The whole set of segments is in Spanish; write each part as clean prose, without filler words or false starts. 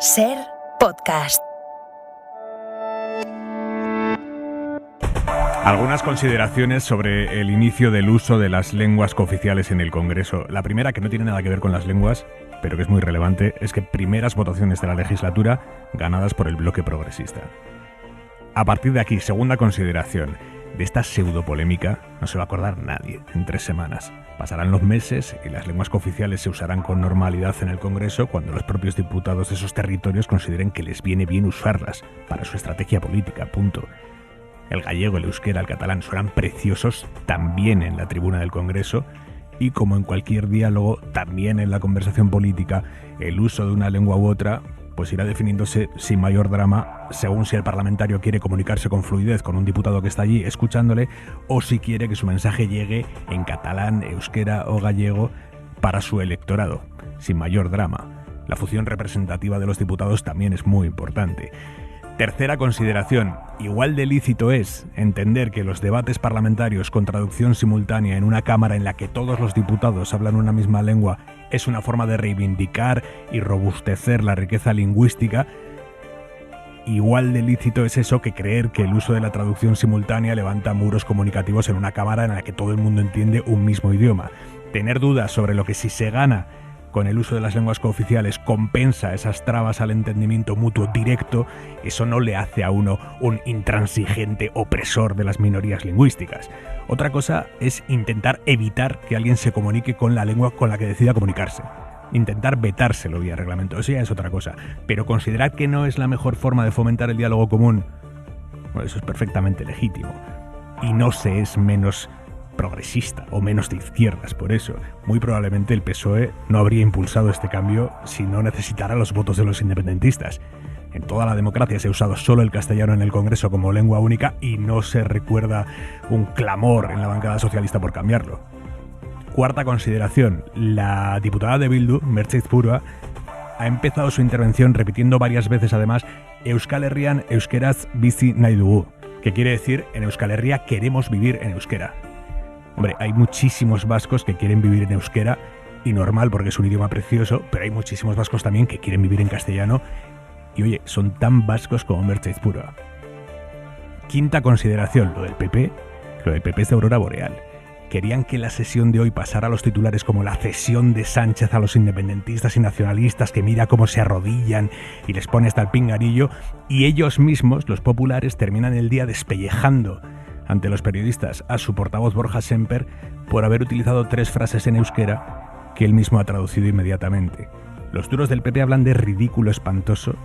SER Podcast. Algunas consideraciones sobre el inicio del uso de las lenguas cooficiales en el Congreso. La primera, que no tiene nada que ver con las lenguas, pero que es muy relevante, es que primeras votaciones de la legislatura ganadas por el bloque progresista. A partir de aquí, segunda consideración, de esta pseudopolémica no se va a acordar nadie en 3 semanas. Pasarán los meses y las lenguas cooficiales se usarán con normalidad en el Congreso cuando los propios diputados de esos territorios consideren que les viene bien usarlas para su estrategia política, punto. El gallego, el euskera, el catalán suenan preciosos también en la tribuna del Congreso y, como en cualquier diálogo, también en la conversación política, el uso de una lengua u otra pues irá definiéndose sin mayor drama según si el parlamentario quiere comunicarse con fluidez con un diputado que está allí escuchándole o si quiere que su mensaje llegue en catalán, euskera o gallego para su electorado, sin mayor drama. La función representativa de los diputados también es muy importante. Tercera consideración, igual de lícito es entender que los debates parlamentarios con traducción simultánea en una cámara en la que todos los diputados hablan una misma lengua es una forma de reivindicar y robustecer la riqueza lingüística. Igual de lícito es eso que creer que el uso de la traducción simultánea levanta muros comunicativos en una cámara en la que todo el mundo entiende un mismo idioma. Tener dudas sobre lo que si se gana con el uso de las lenguas cooficiales compensa esas trabas al entendimiento mutuo directo, eso no le hace a uno un intransigente opresor de las minorías lingüísticas. Otra cosa es intentar evitar que alguien se comunique con la lengua con la que decida comunicarse. Intentar vetárselo vía reglamento, eso ya es otra cosa. Pero considerar que no es la mejor forma de fomentar el diálogo común, bueno, eso es perfectamente legítimo. Y no se es menos progresista o menos de izquierdas por eso. Muy probablemente el PSOE no habría impulsado este cambio si no necesitara los votos de los independentistas. En toda la democracia se ha usado solo el castellano en el Congreso como lengua única y no se recuerda un clamor en la bancada socialista por cambiarlo. Cuarta consideración, la diputada de Bildu, Merche Izpurua, ha empezado su intervención repitiendo varias veces además Euskal Herrian euskeraz bizi nahi dugu, que quiere decir en Euskal Herria queremos vivir en euskera. Hombre, hay muchísimos vascos que quieren vivir en euskera y normal porque es un idioma precioso, pero hay muchísimos vascos también que quieren vivir en castellano y oye, son tan vascos como Merche Izpurua. Quinta consideración, lo del PP es de Aurora Boreal. Querían que la sesión de hoy pasara a los titulares como la cesión de Sánchez a los independentistas y nacionalistas que mira cómo se arrodillan y les pone hasta el pinganillo, y ellos mismos, los populares, terminan el día despellejando ante los periodistas a su portavoz Borja Semper por haber utilizado 3 frases en euskera que él mismo ha traducido inmediatamente. Los duros del PP hablan de ridículo espantoso,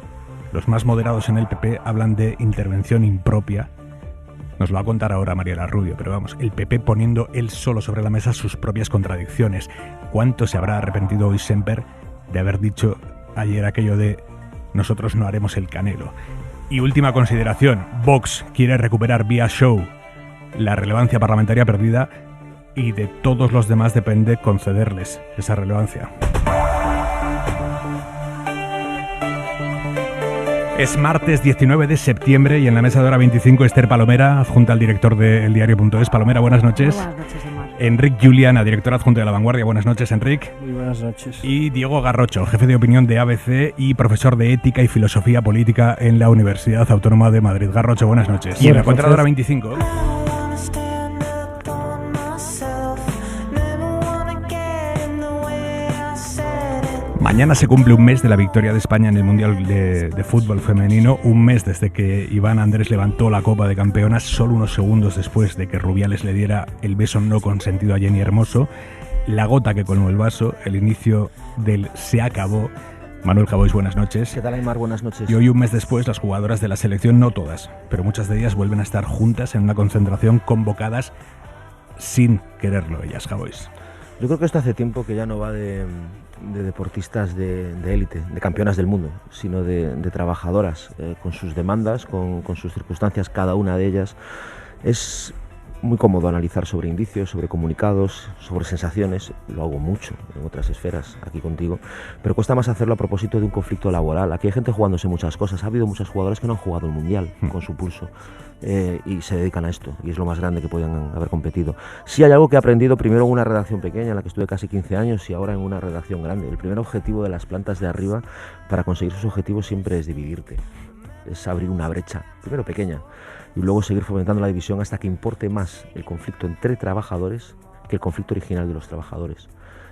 los más moderados en el PP hablan de intervención impropia. Nos lo va a contar ahora Mariela Rubio, pero vamos, el PP poniendo él solo sobre la mesa sus propias contradicciones. ¿Cuánto se habrá arrepentido hoy Semper de haber dicho ayer aquello de nosotros no haremos el Canelo? Y última consideración, Vox quiere recuperar vía show la relevancia parlamentaria perdida y de todos los demás depende concederles esa relevancia. Es martes 19 de septiembre y en la mesa de Hora 25 Esther Palomera, adjunta al director de eldiario.es. Palomera, buenas noches. Buenas noches, Omar. Enric Juliana, director adjunto de La Vanguardia. Buenas noches, Enric. Muy buenas noches. Y Diego Garrocho, jefe de opinión de ABC y profesor de Ética y Filosofía Política en la Universidad Autónoma de Madrid. Garrocho, buenas noches. Y en la cuenta de Hora 25... Mañana se cumple un mes de la victoria de España en el Mundial de Fútbol Femenino, un mes desde que Iván Andrés levantó la Copa de Campeonas, solo unos segundos después de que Rubiales le diera el beso no consentido a Jenny Hermoso, la gota que colmó el vaso, el inicio del se acabó. Manuel Javois, buenas noches. ¿Qué tal, Aymar? Buenas noches. Y hoy, un mes después, las jugadoras de la selección, no todas, pero muchas de ellas vuelven a estar juntas en una concentración, convocadas sin quererlo ellas, Javois. Yo creo que esto hace tiempo que ya no va de deportistas de élite, de campeonas del mundo, sino de trabajadoras, con sus demandas, con sus circunstancias, cada una de ellas. Es muy cómodo analizar sobre indicios, sobre comunicados, sobre sensaciones. Lo hago mucho en otras esferas aquí contigo, pero cuesta más hacerlo a propósito de un conflicto laboral. Aquí hay gente jugándose muchas cosas. Ha habido muchos jugadores que no han jugado el Mundial con su pulso y se dedican a esto, y es lo más grande que podían haber competido. Sí hay algo que he aprendido primero en una redacción pequeña en la que estuve casi 15 años y ahora en una redacción grande. El primer objetivo de las plantas de arriba para conseguir sus objetivos siempre es dividirte, es abrir una brecha, primero pequeña, y luego seguir fomentando la división hasta que importe más el conflicto entre trabajadores que el conflicto original de los trabajadores.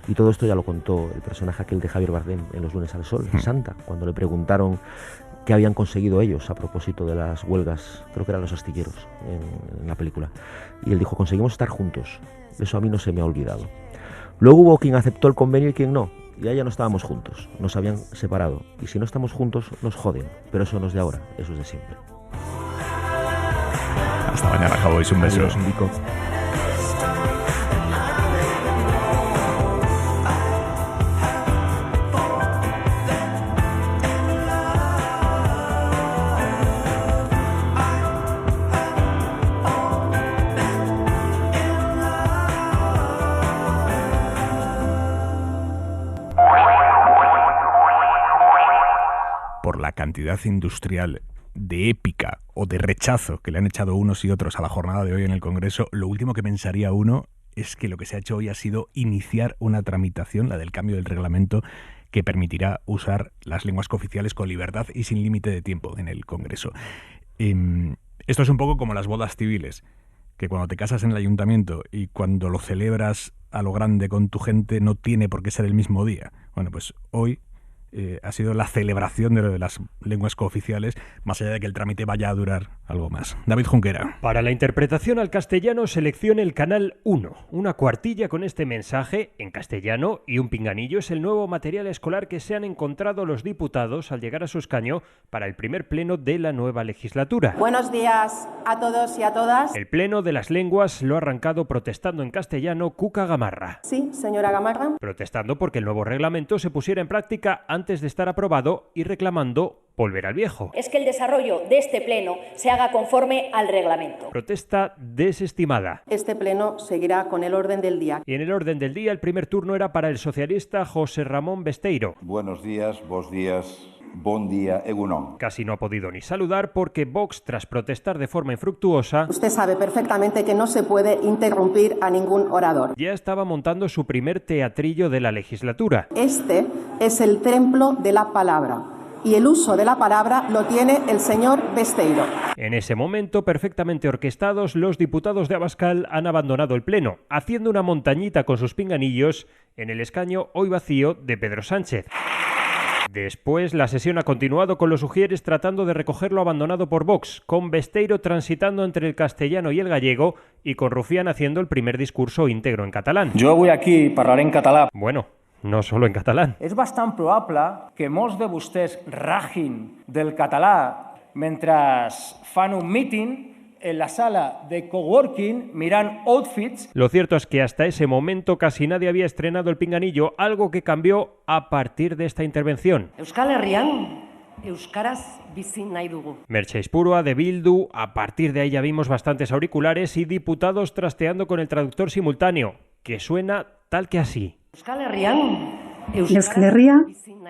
Y todo esto ya lo contó el personaje aquel de Javier Bardem en Los lunes al sol, Santa, cuando le preguntaron qué habían conseguido ellos a propósito de las huelgas, creo que eran los astilleros en la película. Y él dijo, conseguimos estar juntos, eso a mí no se me ha olvidado. Luego hubo quien aceptó el convenio y quien no, y ahí ya no estábamos juntos, nos habían separado. Y si no estamos juntos, nos joden, pero eso no es de ahora, eso es de siempre. Hasta mañana, Cowboys, un beso. Adiós, Nico. Por la cantidad industrial de épica o de rechazo que le han echado unos y otros a la jornada de hoy en el Congreso, lo último que pensaría uno es que lo que se ha hecho hoy ha sido iniciar una tramitación, la del cambio del reglamento, que permitirá usar las lenguas cooficiales con libertad y sin límite de tiempo en el Congreso. Esto es un poco como las bodas civiles, que cuando te casas en el ayuntamiento y cuando lo celebras a lo grande con tu gente no tiene por qué ser el mismo día. Bueno, pues hoy ha sido la celebración de las lenguas cooficiales, más allá de que el trámite vaya a durar algo más. David Junquera. Para la interpretación al castellano seleccione el canal 1. Una cuartilla con este mensaje en castellano y un pinganillo es el nuevo material escolar que se han encontrado los diputados al llegar a su escaño para el primer pleno de la nueva legislatura. Buenos días a todos y a todas. El pleno de las lenguas lo ha arrancado protestando en castellano Cuca Gamarra. Sí, señora Gamarra. Protestando porque el nuevo reglamento se pusiera en práctica antes de estar aprobado y reclamando volver al viejo. Es que el desarrollo de este pleno se haga conforme al reglamento. Protesta desestimada. Este pleno seguirá con el orden del día. Y en el orden del día el primer turno era para el socialista José Ramón Besteiro. Buenos días, bos días, bon día, egunon. Casi no ha podido ni saludar porque Vox, tras protestar de forma infructuosa, Usted sabe perfectamente que no se puede interrumpir a ningún orador. ya estaba montando su primer teatrillo de la legislatura. Este es el templo de la palabra y el uso de la palabra lo tiene el señor Besteiro. En ese momento, perfectamente orquestados, los diputados de Abascal han abandonado el pleno, haciendo una montañita con sus pinganillos en el escaño hoy vacío de Pedro Sánchez. Después, la sesión ha continuado con los Ujieres tratando de recoger lo abandonado por Vox, con Besteiro transitando entre el castellano y el gallego y con Rufián haciendo el primer discurso íntegro en catalán. Jo avui aquí parlaré en català. Bueno, no solo en catalán. És bastant probable que molts de vostès ragin del català mentre fan un meeting en la sala de coworking mirant outfits. Lo cierto es que hasta ese momento casi nadie había estrenado el pinganillo, algo que cambió a partir de esta intervención. Euskal Herrian, euskaraz bizi nahi dugu. Merche Ispurua de Bildu, a partir de ahí ya vimos bastantes auriculares y diputados trasteando con el traductor simultáneo, que suena tal que así. Euskal Herrian, Euskal Herria,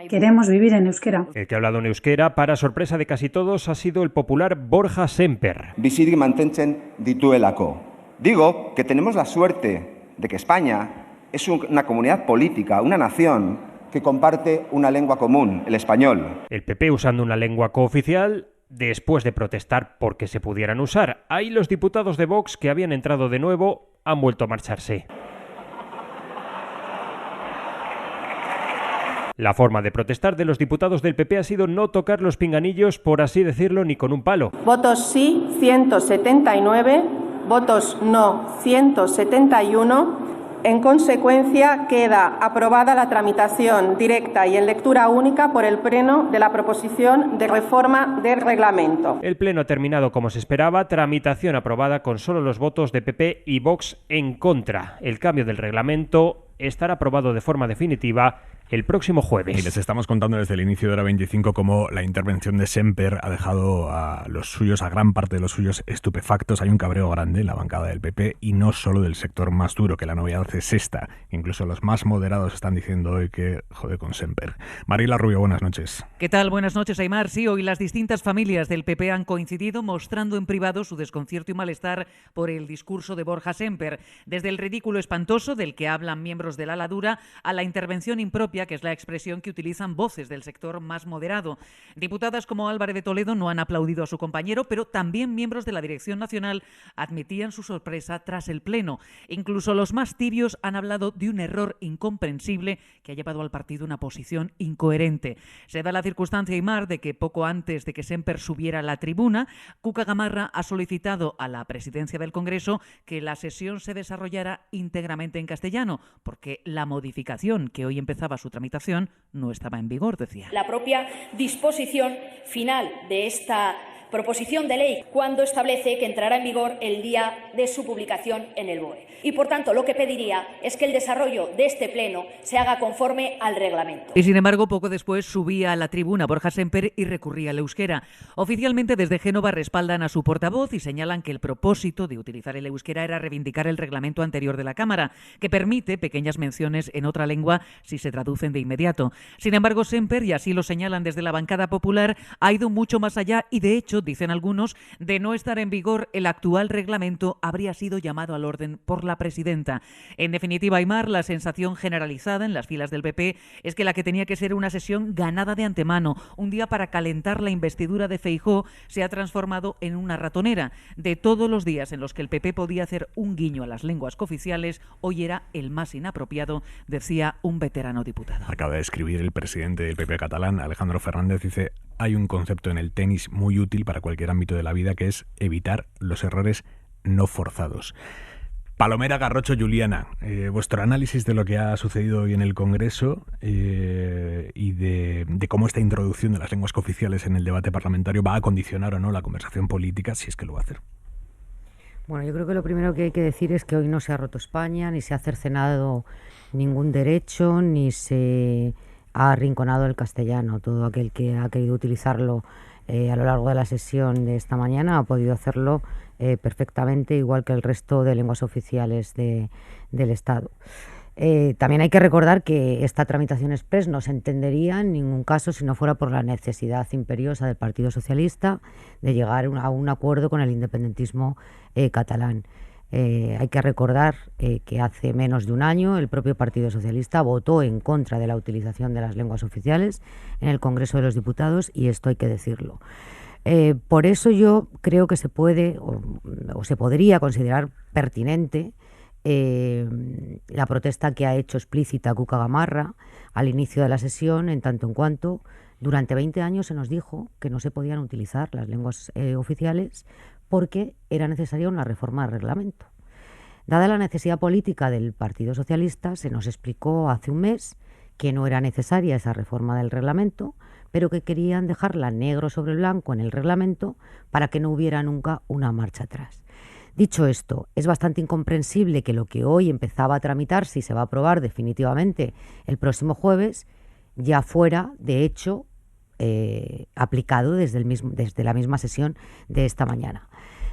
queremos vivir en euskera. El que ha hablado en euskera, para sorpresa de casi todos, ha sido el popular Borja Semper. Bizirik mantentzen dituelako. Digo que tenemos la suerte de que España es una comunidad política, una nación que comparte una lengua común, el español. El PP usando una lengua cooficial después de protestar porque se pudieran usar. Ahí los diputados de Vox que habían entrado de nuevo han vuelto a marcharse. La forma de protestar de los diputados del PP ha sido no tocar los pinganillos, por así decirlo, ni con un palo. Votos sí, 179. Votos no, 171. En consecuencia, queda aprobada la tramitación directa y en lectura única por el Pleno de la proposición de reforma del reglamento. El Pleno ha terminado como se esperaba, tramitación aprobada con solo los votos de PP y Vox en contra. El cambio del reglamento estará aprobado de forma definitiva el próximo jueves. Y les estamos contando desde el inicio de Hora 25 cómo la intervención de Semper ha dejado a los suyos, a gran parte de los suyos, estupefactos. Hay un cabreo grande en la bancada del PP y no solo del sector más duro, que la novedad es esta. Incluso los más moderados están diciendo hoy que jode con Semper. Marila Rubio, buenas noches. ¿Qué tal? Buenas noches, Aimar. Sí, hoy las distintas familias del PP han coincidido mostrando en privado su desconcierto y malestar por el discurso de Borja Semper. Desde el ridículo espantoso del que hablan miembros del ala dura a la intervención impropia, que es la expresión que utilizan voces del sector más moderado. Diputadas como Álvarez de Toledo no han aplaudido a su compañero, pero también miembros de la Dirección Nacional admitían su sorpresa tras el Pleno. Incluso los más tibios han hablado de un error incomprensible que ha llevado al partido a una posición incoherente. Se da la circunstancia, Aimar, de que poco antes de que Semper subiera a la tribuna, Cuca Gamarra ha solicitado a la presidencia del Congreso que la sesión se desarrollara íntegramente en castellano, porque la modificación que hoy empezaba su tramitación no estaba en vigor, decía. La propia disposición final de esta proposición de ley cuando establece que entrará en vigor el día de su publicación en el BOE. Y, por tanto, lo que pediría es que el desarrollo de este pleno se haga conforme al reglamento. Y, sin embargo, poco después subía a la tribuna Borja Semper y recurría al euskera. Oficialmente, desde Génova respaldan a su portavoz y señalan que el propósito de utilizar el euskera era reivindicar el reglamento anterior de la Cámara, que permite pequeñas menciones en otra lengua si se traducen de inmediato. Sin embargo, Semper, y así lo señalan desde la bancada popular, ha ido mucho más allá y, de hecho, dicen algunos, de no estar en vigor el actual reglamento habría sido llamado al orden por la presidenta. En definitiva, Aimar, la sensación generalizada en las filas del PP es que la que tenía que ser una sesión ganada de antemano, un día para calentar la investidura de Feijóo, se ha transformado en una ratonera. De todos los días en los que el PP podía hacer un guiño a las lenguas cooficiales, hoy era el más inapropiado, decía un veterano diputado. Acaba de escribir el presidente del PP catalán, Alejandro Fernández, dice: hay un concepto en el tenis muy útil para cualquier ámbito de la vida, que es evitar los errores no forzados. Palomera, Garrocho, Juliana, vuestro análisis de lo que ha sucedido hoy en el Congreso y de cómo esta introducción de las lenguas cooficiales en el debate parlamentario va a condicionar o no la conversación política, si es que lo va a hacer. Bueno, yo creo que lo primero que hay que decir es que hoy no se ha roto España, ni se ha cercenado ningún derecho, ni se ha arrinconado el castellano. Todo aquel que ha querido utilizarlo a lo largo de la sesión de esta mañana ha podido hacerlo perfectamente, igual que el resto de lenguas oficiales del Estado. También hay que recordar que esta tramitación express no se entendería en ningún caso si no fuera por la necesidad imperiosa del Partido Socialista de llegar a un acuerdo con el independentismo catalán. Hay que recordar que hace menos de un año el propio Partido Socialista votó en contra de la utilización de las lenguas oficiales en el Congreso de los Diputados, y esto hay que decirlo. Por eso yo creo que se puede o se podría considerar pertinente la protesta que ha hecho explícita Cuca Gamarra al inicio de la sesión, en tanto en cuanto durante 20 años se nos dijo que no se podían utilizar las lenguas oficiales porque era necesaria una reforma del reglamento. Dada la necesidad política del Partido Socialista, se nos explicó hace un mes que no era necesaria esa reforma del reglamento, pero que querían dejarla negro sobre blanco en el reglamento para que no hubiera nunca una marcha atrás. Dicho esto, es bastante incomprensible que lo que hoy empezaba a tramitarse y se va a aprobar definitivamente el próximo jueves ya fuera, de hecho, aplicado desde la misma sesión de esta mañana.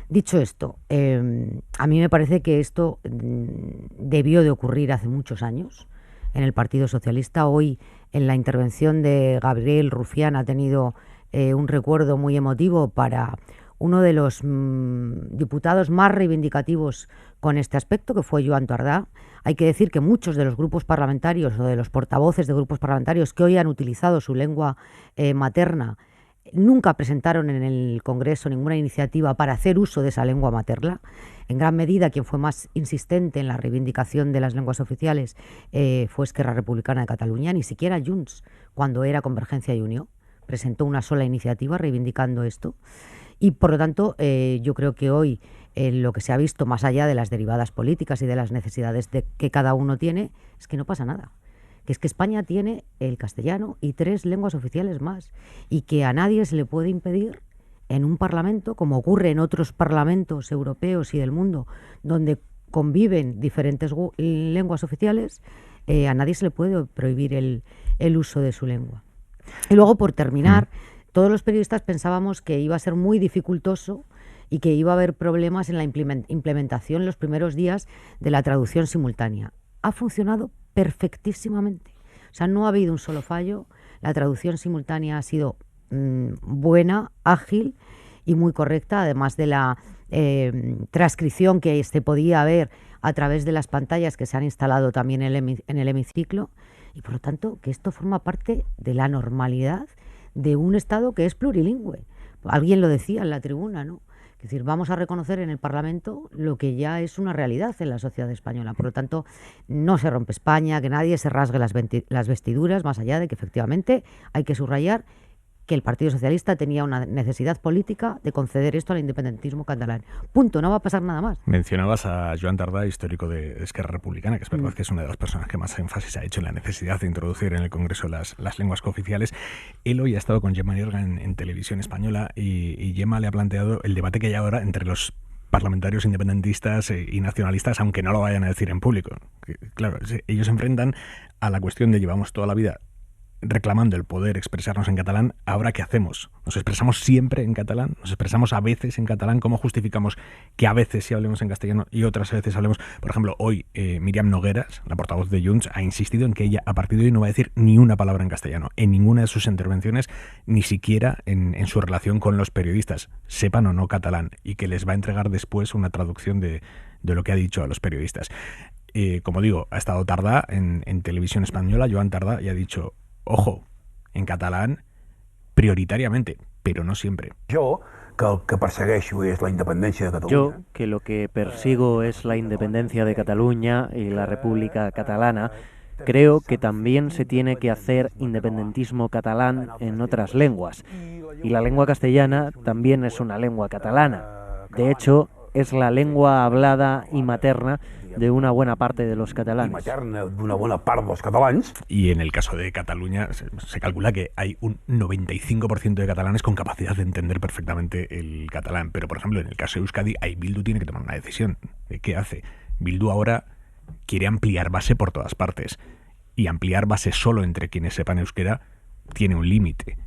Dicho esto, a mí me parece que esto debió de ocurrir hace muchos años en el Partido Socialista. Hoy, en la intervención de Gabriel Rufián, ha tenido un recuerdo muy emotivo para uno de los diputados más reivindicativos con este aspecto, que fue Joan Tardá. Hay que decir que muchos de los grupos parlamentarios o de los portavoces de grupos parlamentarios que hoy han utilizado su lengua materna nunca presentaron en el Congreso ninguna iniciativa para hacer uso de esa lengua materna. En gran medida, quien fue más insistente en la reivindicación de las lenguas oficiales fue Esquerra Republicana de Cataluña. Ni siquiera Junts, cuando era Convergencia y Unió, presentó una sola iniciativa reivindicando esto. Y, por lo tanto, yo creo que hoy lo que se ha visto, más allá de las derivadas políticas y de las necesidades que cada uno tiene, es que no pasa nada. Que es que España tiene el castellano y 3 lenguas oficiales más, y que a nadie se le puede impedir en un parlamento, como ocurre en otros parlamentos europeos y del mundo, donde conviven diferentes lenguas oficiales, a nadie se le puede prohibir el el uso de su lengua. Y luego, por terminar, todos los periodistas pensábamos que iba a ser muy dificultoso y que iba a haber problemas en la implementación los primeros días de la traducción simultánea. Ha funcionado perfectísimamente. O sea, no ha habido un solo fallo. La traducción simultánea ha sido buena, ágil y muy correcta, además de la transcripción que se podía ver a través de las pantallas que se han instalado también en el hemiciclo. Y por lo tanto, que esto forma parte de la normalidad de un Estado que es plurilingüe. Alguien lo decía en la tribuna, ¿no? Es decir, vamos a reconocer en el Parlamento lo que ya es una realidad en la sociedad española. Por lo tanto, no se rompe España, que nadie se rasgue las vestiduras, más allá de que efectivamente hay que subrayar que el Partido Socialista tenía una necesidad política de conceder esto al independentismo catalán. Punto, no va a pasar nada más. Mencionabas a Joan Tardá, histórico de Esquerra Republicana, que es verdad que es una de las personas que más énfasis ha hecho en la necesidad de introducir en el Congreso las lenguas cooficiales. Él hoy ha estado con Gemma Nierga en Televisión Española y Gemma le ha planteado el debate que hay ahora entre los parlamentarios independentistas y nacionalistas, aunque no lo vayan a decir en público. Claro, ellos se enfrentan a la cuestión de llevamos toda la vida reclamando el poder expresarnos en catalán. ¿Ahora qué hacemos? ¿Nos expresamos siempre en catalán? ¿Nos expresamos a veces en catalán? ¿Cómo justificamos que a veces sí hablemos en castellano y otras veces hablemos? Por ejemplo, hoy Míriam Nogueras, la portavoz de Junts, ha insistido en que ella a partir de hoy no va a decir ni una palabra en castellano en ninguna de sus intervenciones, ni siquiera en su relación con los periodistas, sepan o no catalán, y que les va a entregar después una traducción de lo que ha dicho a los periodistas. Como digo, ha estado Tardá en Televisión Española, Joan Tardá, y ha dicho: ojo, en catalán prioritariamente, pero no siempre. Yo, que el que persegueixo es la independencia de Cataluña. Yo, que lo que persigo es la independencia de Cataluña y la República Catalana, creo que también se tiene que hacer independentismo catalán en otras lenguas. Y la lengua castellana también es una lengua catalana. De hecho, es la lengua hablada y materna de una buena parte de los catalanes. Y en el caso de Cataluña se calcula que hay un 95% de catalanes con capacidad de entender perfectamente el catalán. Pero, por ejemplo, en el caso de Euskadi, ahí Bildu tiene que tomar una decisión. ¿Qué hace? Bildu ahora quiere ampliar base por todas partes. Y ampliar base solo entre quienes sepan euskera tiene un límite.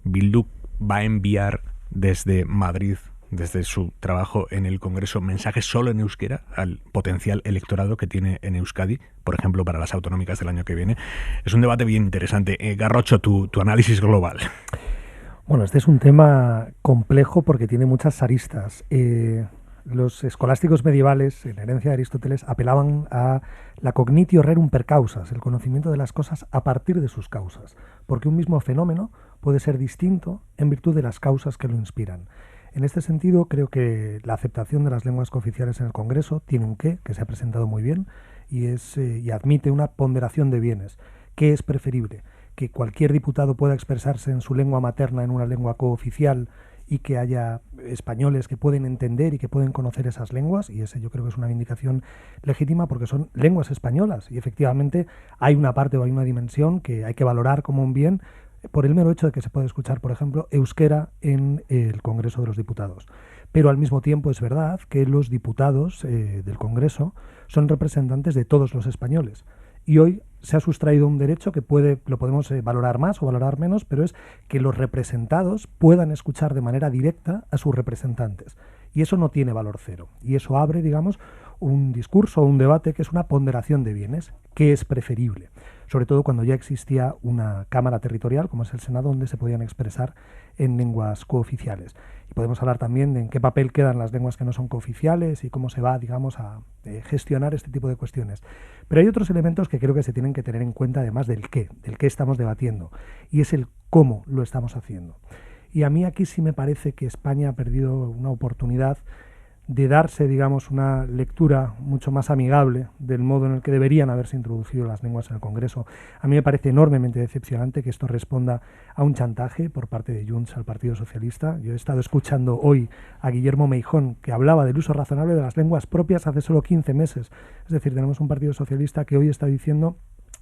Bildu va a enviar desde Madrid, desde su trabajo en el Congreso, mensajes solo en euskera al potencial electorado que tiene en Euskadi, por ejemplo, para las autonómicas del año que viene. Es un debate bien interesante. Garrocho, tu análisis global. Bueno, este es un tema complejo porque tiene muchas aristas. Los escolásticos medievales, en herencia de Aristóteles, apelaban a la cognitio rerum per causas, el conocimiento de las cosas a partir de sus causas, porque un mismo fenómeno puede ser distinto en virtud de las causas que lo inspiran. En este sentido, creo que la aceptación de las lenguas cooficiales en el Congreso tiene un qué, que se ha presentado muy bien, y admite una ponderación de bienes. ¿Qué es preferible? Que cualquier diputado pueda expresarse en su lengua materna en una lengua cooficial y que haya españoles que pueden entender y que pueden conocer esas lenguas, y ese yo creo que es una vindicación legítima porque son lenguas españolas, y efectivamente hay una parte o hay una dimensión que hay que valorar como un bien, por el mero hecho de que se puede escuchar, por ejemplo, euskera en el Congreso de los Diputados. Pero al mismo tiempo es verdad que los diputados del Congreso son representantes de todos los españoles. Y hoy se ha sustraído un derecho que lo podemos valorar más o valorar menos, pero es que los representados puedan escuchar de manera directa a sus representantes. Y eso no tiene valor cero. Y eso abre, digamos, un discurso o un debate que es una ponderación de bienes, que es preferible. Sobre todo cuando ya existía una Cámara Territorial, como es el Senado, donde se podían expresar en lenguas cooficiales. Y podemos hablar también de en qué papel quedan las lenguas que no son cooficiales y cómo se va, digamos, a gestionar este tipo de cuestiones. Pero hay otros elementos que creo que se tienen que tener en cuenta, además del qué estamos debatiendo, y es el cómo lo estamos haciendo. Y a mí aquí sí me parece que España ha perdido una oportunidad de darse, digamos, una lectura mucho más amigable del modo en el que deberían haberse introducido las lenguas en el Congreso. A mí me parece enormemente decepcionante que esto responda a un chantaje por parte de Junts al Partido Socialista. Yo he estado escuchando hoy a Guillermo Meijón, que hablaba del uso razonable de las lenguas propias hace solo 15 meses. Es decir, tenemos un Partido Socialista que hoy está diciendo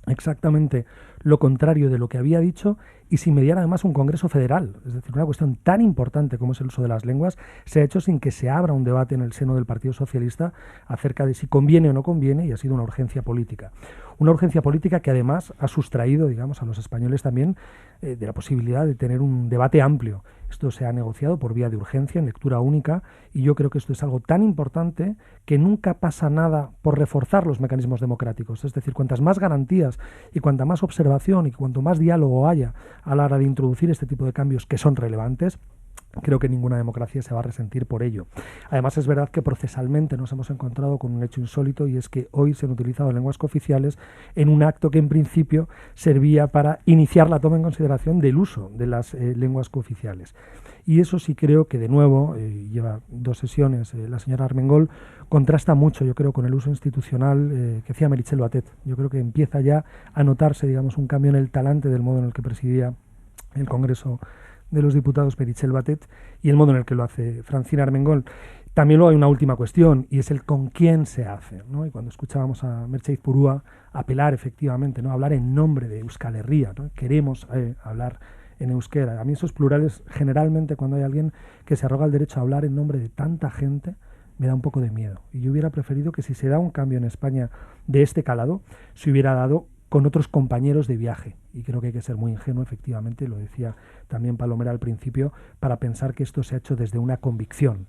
exactamente lo contrario de lo que había dicho y sin mediar además un Congreso federal. Es decir, una cuestión tan importante como es el uso de las lenguas se ha hecho sin que se abra un debate en el seno del Partido Socialista acerca de si conviene o no conviene, y ha sido una urgencia política. Una urgencia política que además ha sustraído, digamos, a los españoles también de la posibilidad de tener un debate amplio. Esto se ha negociado por vía de urgencia, en lectura única, y yo creo que esto es algo tan importante que nunca pasa nada por reforzar los mecanismos democráticos. Es decir, cuantas más garantías y cuanta más observación y cuanto más diálogo haya a la hora de introducir este tipo de cambios que son relevantes, creo que ninguna democracia se va a resentir por ello. Además, es verdad que procesalmente nos hemos encontrado con un hecho insólito, y es que hoy se han utilizado lenguas cooficiales en un acto que en principio servía para iniciar la toma en consideración del uso de las lenguas cooficiales. Y eso sí creo que, de nuevo, lleva 2 sesiones la señora Armengol, contrasta mucho, yo creo, con el uso institucional que hacía Meritxell Batet. Yo creo que empieza ya a notarse, digamos, un cambio en el talante del modo en el que presidía el Congreso de los Diputados Meritxell Batet y el modo en el que lo hace Francina Armengol. También luego hay una última cuestión, y es el con quién se hace, ¿no? Y cuando escuchábamos a Merche Izpurúa apelar efectivamente, ¿no?, hablar en nombre de Euskal Herria, ¿no? Queremos hablar en euskera. A mí esos plurales, generalmente cuando hay alguien que se arroga el derecho a hablar en nombre de tanta gente, me da un poco de miedo. Y yo hubiera preferido que si se da un cambio en España de este calado, se hubiera dado con otros compañeros de viaje. Y creo que hay que ser muy ingenuo, efectivamente, lo decía también Palomera al principio, para pensar que esto se ha hecho desde una convicción.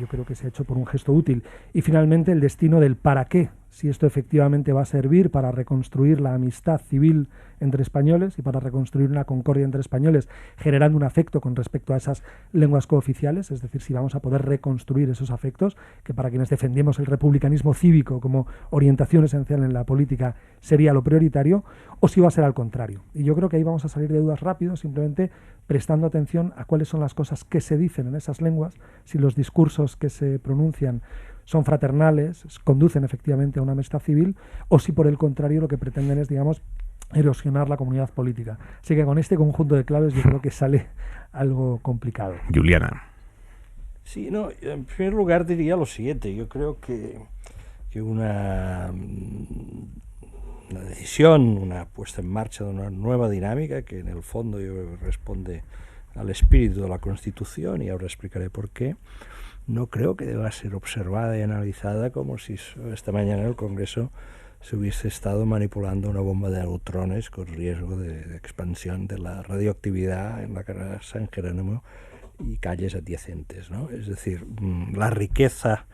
Yo creo que se ha hecho por un gesto útil. Y finalmente el destino del para qué, si esto efectivamente va a servir para reconstruir la amistad civil entre españoles y para reconstruir una concordia entre españoles, generando un afecto con respecto a esas lenguas cooficiales, es decir, si vamos a poder reconstruir esos afectos, que para quienes defendemos el republicanismo cívico como orientación esencial en la política sería lo prioritario, o si va a ser al contrario. Y yo creo que ahí vamos a salir de dudas rápido, simplemente prestando atención a cuáles son las cosas que se dicen en esas lenguas, si los discursos que se pronuncian son fraternales, conducen efectivamente a una amistad civil, o si por el contrario lo que pretenden es, digamos, erosionar la comunidad política. Así que con este conjunto de claves yo creo que sale algo complicado. Juliana. Sí, no, en primer lugar diría lo siguiente. Yo creo que una decisión, una puesta en marcha de una nueva dinámica que en el fondo yo creo que responde al espíritu de la Constitución, y ahora explicaré por qué, no creo que deba ser observada y analizada como si esta mañana el Congreso se hubiese estado manipulando una bomba de neutrones con riesgo de expansión de la radioactividad en la carrera San Jerónimo y calles adyacentes, ¿no? Es decir, la riqueza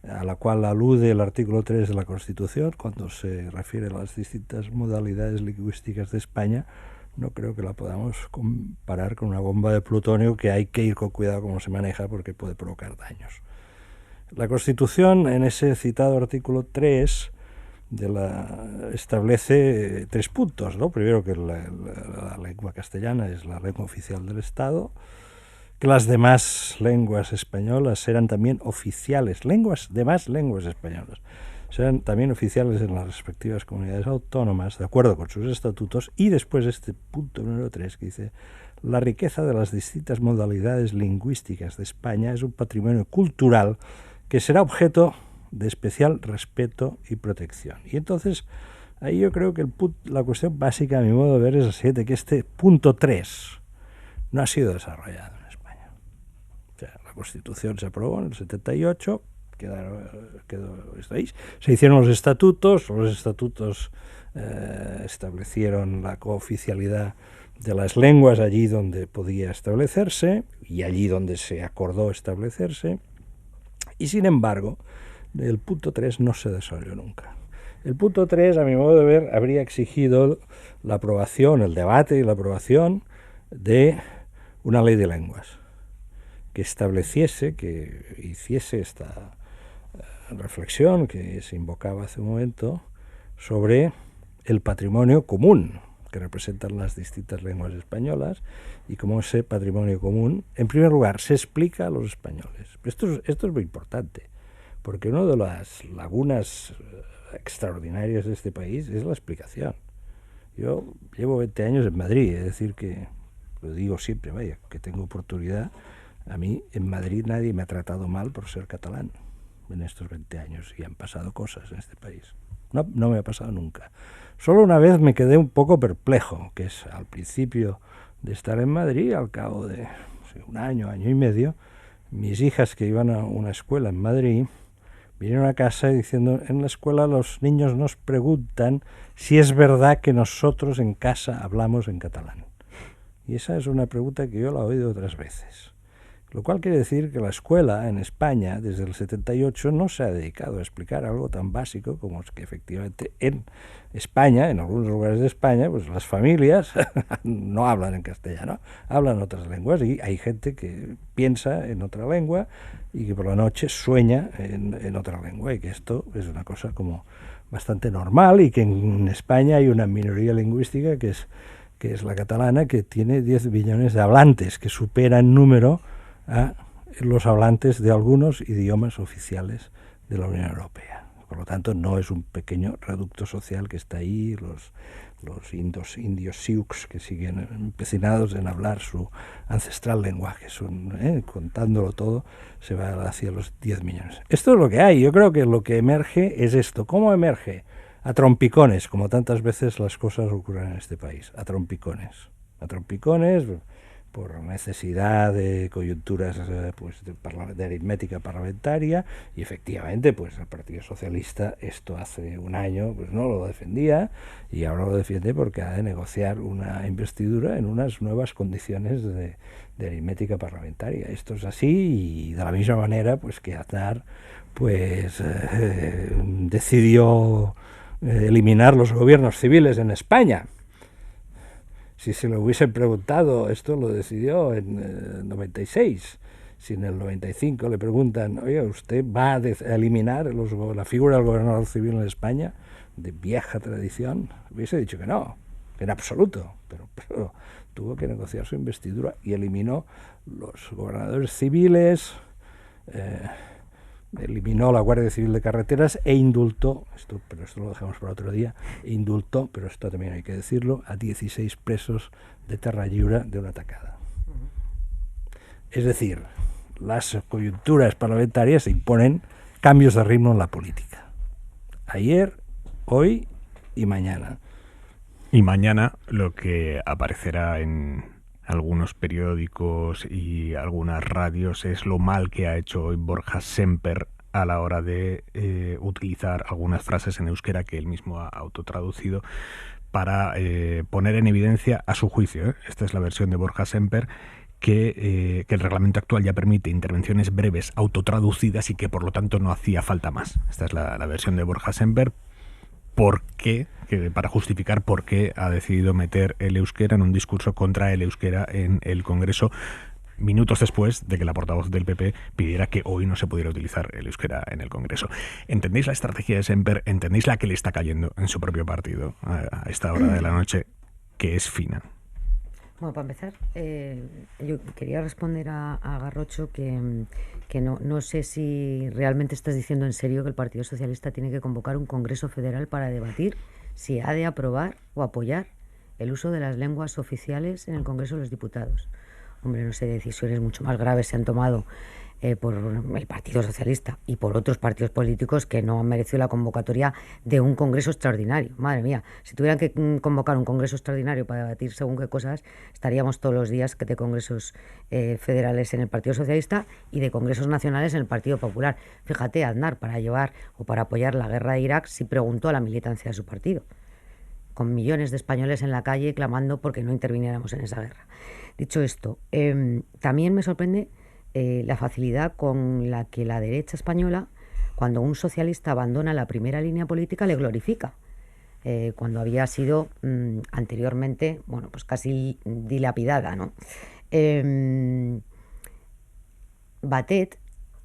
a la cual alude el artículo 3 de la Constitución cuando se refiere a las distintas modalidades lingüísticas de España, no creo que la podamos comparar con una bomba de plutonio, que hay que ir con cuidado cómo se maneja porque puede provocar daños. La Constitución, en ese citado artículo 3, establece 3 puntos, ¿no? Primero, que la lengua castellana es la lengua oficial del Estado, que las demás lenguas españolas eran también oficiales, demás lenguas españolas serán también oficiales en las respectivas comunidades autónomas, de acuerdo con sus estatutos, y después este punto número 3 que dice: la riqueza de las distintas modalidades lingüísticas de España es un patrimonio cultural que será objeto de especial respeto y protección. Y entonces, ahí yo creo que la cuestión básica, a mi modo de ver, es la siguiente, que este punto 3 no ha sido desarrollado en España. O sea, la Constitución se aprobó en el 78, se hicieron los estatutos establecieron la cooficialidad de las lenguas allí donde podía establecerse y allí donde se acordó establecerse, y sin embargo el punto 3 no se desarrolló nunca. El punto 3, a mi modo de ver, habría exigido la aprobación, el debate y la aprobación de una ley de lenguas que estableciese, que hiciese esta reflexión que se invocaba hace un momento sobre el patrimonio común que representan las distintas lenguas españolas y cómo ese patrimonio común, en primer lugar, se explica a los españoles. Esto es muy importante, porque una de las lagunas extraordinarias de este país es la explicación. Yo llevo 20 años en Madrid, es decir que, lo digo siempre, vaya, que tengo oportunidad. A mí en Madrid nadie me ha tratado mal por ser catalán en estos 20 años, y han pasado cosas en este país. No me ha pasado nunca. Solo una vez me quedé un poco perplejo, que es al principio de estar en Madrid, al cabo de un año y medio, mis hijas que iban a una escuela en Madrid vinieron a casa diciendo, en la escuela los niños nos preguntan si es verdad que nosotros en casa hablamos en catalán. Y esa es una pregunta que yo la he oído otras veces. Lo cual quiere decir que la escuela en España, desde el 78, no se ha dedicado a explicar algo tan básico como es que efectivamente en España, en algunos lugares de España, pues las familias no hablan en castellano, hablan otras lenguas y hay gente que piensa en otra lengua y que por la noche sueña en otra lengua y que esto es una cosa como bastante normal y que en España hay una minoría lingüística que es la catalana, que tiene 10 millones de hablantes, que supera en número a los hablantes de algunos idiomas oficiales de la Unión Europea. Por lo tanto, no es un pequeño reducto social que está ahí, los indios sioux que siguen empecinados en hablar su ancestral lenguaje. Contándolo todo, se va hacia los 10 millones. Esto es lo que hay. Yo creo que lo que emerge es esto. ¿Cómo emerge? A trompicones, como tantas veces las cosas ocurren en este país. A trompicones. Por necesidad de coyunturas de aritmética parlamentaria, y efectivamente pues el Partido Socialista esto hace un año pues no lo defendía y ahora lo defiende porque ha de negociar una investidura en unas nuevas condiciones de aritmética parlamentaria. Esto es así, y de la misma manera pues que Aznar pues decidió eliminar los gobiernos civiles en España. Si se lo hubiesen preguntado, esto lo decidió en 96. Si en el 95 le preguntan, oye, ¿usted va a eliminar la figura del gobernador civil en España, de vieja tradición? Hubiese dicho que no, en absoluto. Pero tuvo que negociar su investidura y eliminó los gobernadores civiles, eliminó la Guardia Civil de Carreteras e indultó, pero esto lo dejamos para otro día, pero esto también hay que decirlo, a 16 presos de Terra Lliure de una tacada. Es decir, las coyunturas parlamentarias imponen cambios de ritmo en la política. Ayer, hoy y mañana. Y mañana lo que aparecerá en algunos periódicos y algunas radios es lo mal que ha hecho hoy Borja Semper a la hora de utilizar algunas frases en euskera que él mismo ha autotraducido para poner en evidencia, a su juicio, esta es la versión de Borja Semper, que el reglamento actual ya permite intervenciones breves autotraducidas y que por lo tanto no hacía falta más. Esta es la versión de Borja Semper. ¿Por qué? Para justificar por qué ha decidido meter el euskera en un discurso contra el euskera en el Congreso, minutos después de que la portavoz del PP pidiera que hoy no se pudiera utilizar el euskera en el Congreso. ¿Entendéis la estrategia de Semper? ¿Entendéis la que le está cayendo en su propio partido a esta hora de la noche, que es fina? Bueno, para empezar, yo quería responder a Garrocho que no sé si realmente estás diciendo en serio que el Partido Socialista tiene que convocar un Congreso Federal para debatir si ha de aprobar o apoyar el uso de las lenguas oficiales en el Congreso de los Diputados. Hombre, no sé, decisiones mucho más graves se han tomado por el Partido Socialista y por otros partidos políticos que no han merecido la convocatoria de un Congreso extraordinario. Madre mía, si tuvieran que convocar un Congreso extraordinario para debatir según qué cosas, estaríamos todos los días de congresos federales en el Partido Socialista y de congresos nacionales en el Partido Popular. Fíjate, Aznar, para llevar o para apoyar la guerra de Irak, sí preguntó a la militancia de su partido, con millones de españoles en la calle clamando porque no interviniéramos en esa guerra. Dicho esto, también me sorprende la facilidad con la que la derecha española, cuando un socialista abandona la primera línea política, le glorifica, cuando había sido anteriormente, bueno, pues casi dilapidada, ¿no? Batet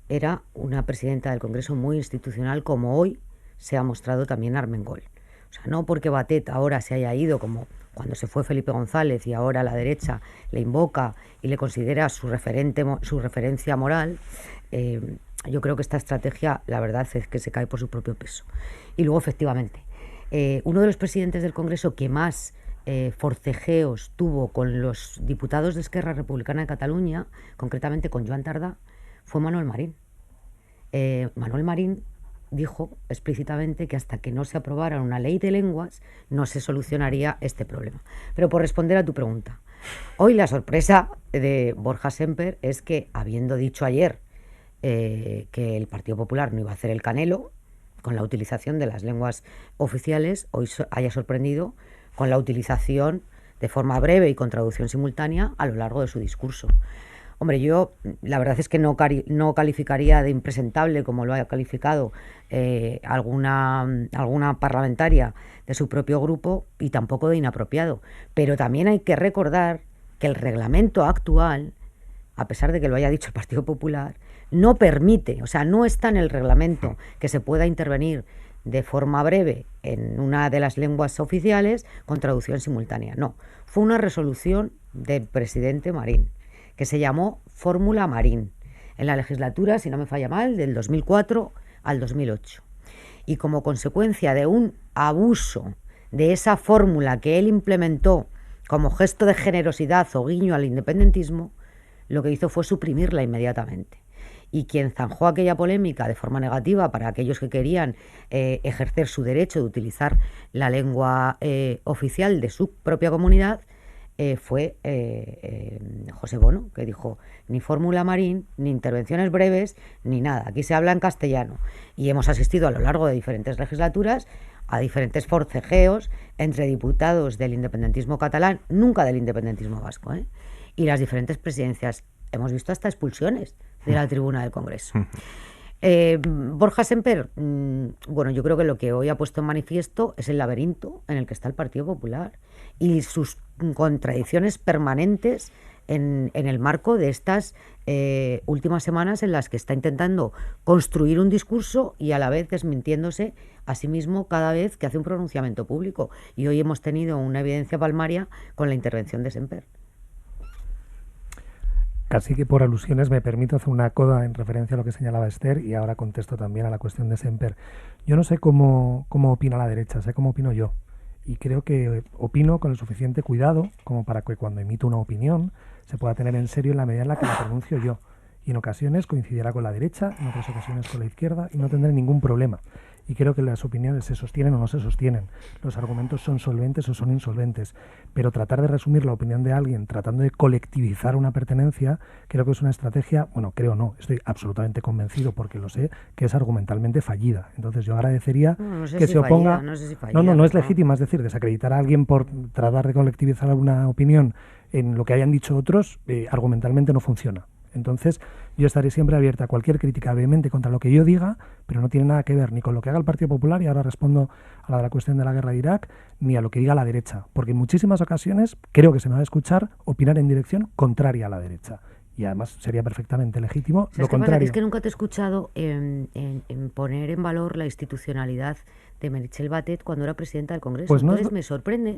era una presidenta del Congreso muy institucional, como hoy se ha mostrado también Armengol. O sea, no porque Batet ahora se haya ido, como cuando se fue Felipe González y ahora la derecha le invoca y le considera su referencia moral, yo creo que esta estrategia, la verdad, es que se cae por su propio peso. Y luego, efectivamente, uno de los presidentes del Congreso que más forcejeos tuvo con los diputados de Esquerra Republicana de Cataluña, concretamente con Joan Tardá, fue Manuel Marín. Manuel Marín dijo explícitamente que hasta que no se aprobara una ley de lenguas no se solucionaría este problema. Pero por responder a tu pregunta, hoy la sorpresa de Borja Semper es que, habiendo dicho ayer que el Partido Popular no iba a hacer el canelo con la utilización de las lenguas oficiales, hoy haya sorprendido con la utilización de forma breve y con traducción simultánea a lo largo de su discurso. Hombre, yo la verdad es que no calificaría de impresentable, como lo ha calificado alguna parlamentaria de su propio grupo, y tampoco de inapropiado. Pero también hay que recordar que el reglamento actual, a pesar de que lo haya dicho el Partido Popular, no permite, o sea, no está en el reglamento que se pueda intervenir de forma breve en una de las lenguas oficiales con traducción simultánea. No, fue una resolución del presidente Marín, que se llamó Fórmula Marín, en la legislatura, si no me falla mal, del 2004 al 2008. Y como consecuencia de un abuso de esa fórmula que él implementó como gesto de generosidad o guiño al independentismo, lo que hizo fue suprimirla inmediatamente. Y quien zanjó aquella polémica de forma negativa para aquellos que querían ejercer su derecho de utilizar la lengua oficial de su propia comunidad, fue José Bono, que dijo: ni fórmula Marín, ni intervenciones breves, ni nada. Aquí se habla en castellano. Y hemos asistido a lo largo de diferentes legislaturas a diferentes forcejeos entre diputados del independentismo catalán, nunca del independentismo vasco, y las diferentes presidencias. Hemos visto hasta expulsiones de la tribuna del Congreso. Borja Semper, bueno, yo creo que lo que hoy ha puesto en manifiesto es el laberinto en el que está el Partido Popular y sus contradicciones permanentes en el marco de estas últimas semanas en las que está intentando construir un discurso y a la vez desmintiéndose a sí mismo cada vez que hace un pronunciamiento público. Y hoy hemos tenido una evidencia palmaria con la intervención de Semper. Casi que por alusiones me permito hacer una coda en referencia a lo que señalaba Esther, y ahora contesto también a la cuestión de Semper. Yo no sé cómo opina la derecha, sé cómo opino yo. Y creo que opino con el suficiente cuidado como para que cuando emito una opinión se pueda tener en serio en la medida en la que la pronuncio yo. Y en ocasiones coincidirá con la derecha, en otras ocasiones con la izquierda, y no tendré ningún problema. Y creo que las opiniones se sostienen o no se sostienen. Los argumentos son solventes o son insolventes. Pero tratar de resumir la opinión de alguien tratando de colectivizar una pertenencia, creo que es una estrategia, bueno, creo no, estoy absolutamente convencido porque lo sé, que es argumentalmente fallida. Entonces yo agradecería que se oponga... No es legítima, es decir, desacreditar a alguien por tratar de colectivizar alguna opinión en lo que hayan dicho otros, argumentalmente no funciona. Entonces, yo estaré siempre abierta a cualquier crítica vehemente contra lo que yo diga, pero no tiene nada que ver ni con lo que haga el Partido Popular, y ahora respondo a la cuestión de la guerra de Irak, ni a lo que diga la derecha, porque en muchísimas ocasiones creo que se me va a escuchar opinar en dirección contraria a la derecha. Y además sería perfectamente legítimo lo contrario. Es que nunca te he escuchado en poner en valor la institucionalidad de Meritxell Batet cuando era presidenta del Congreso. Pues entonces me sorprende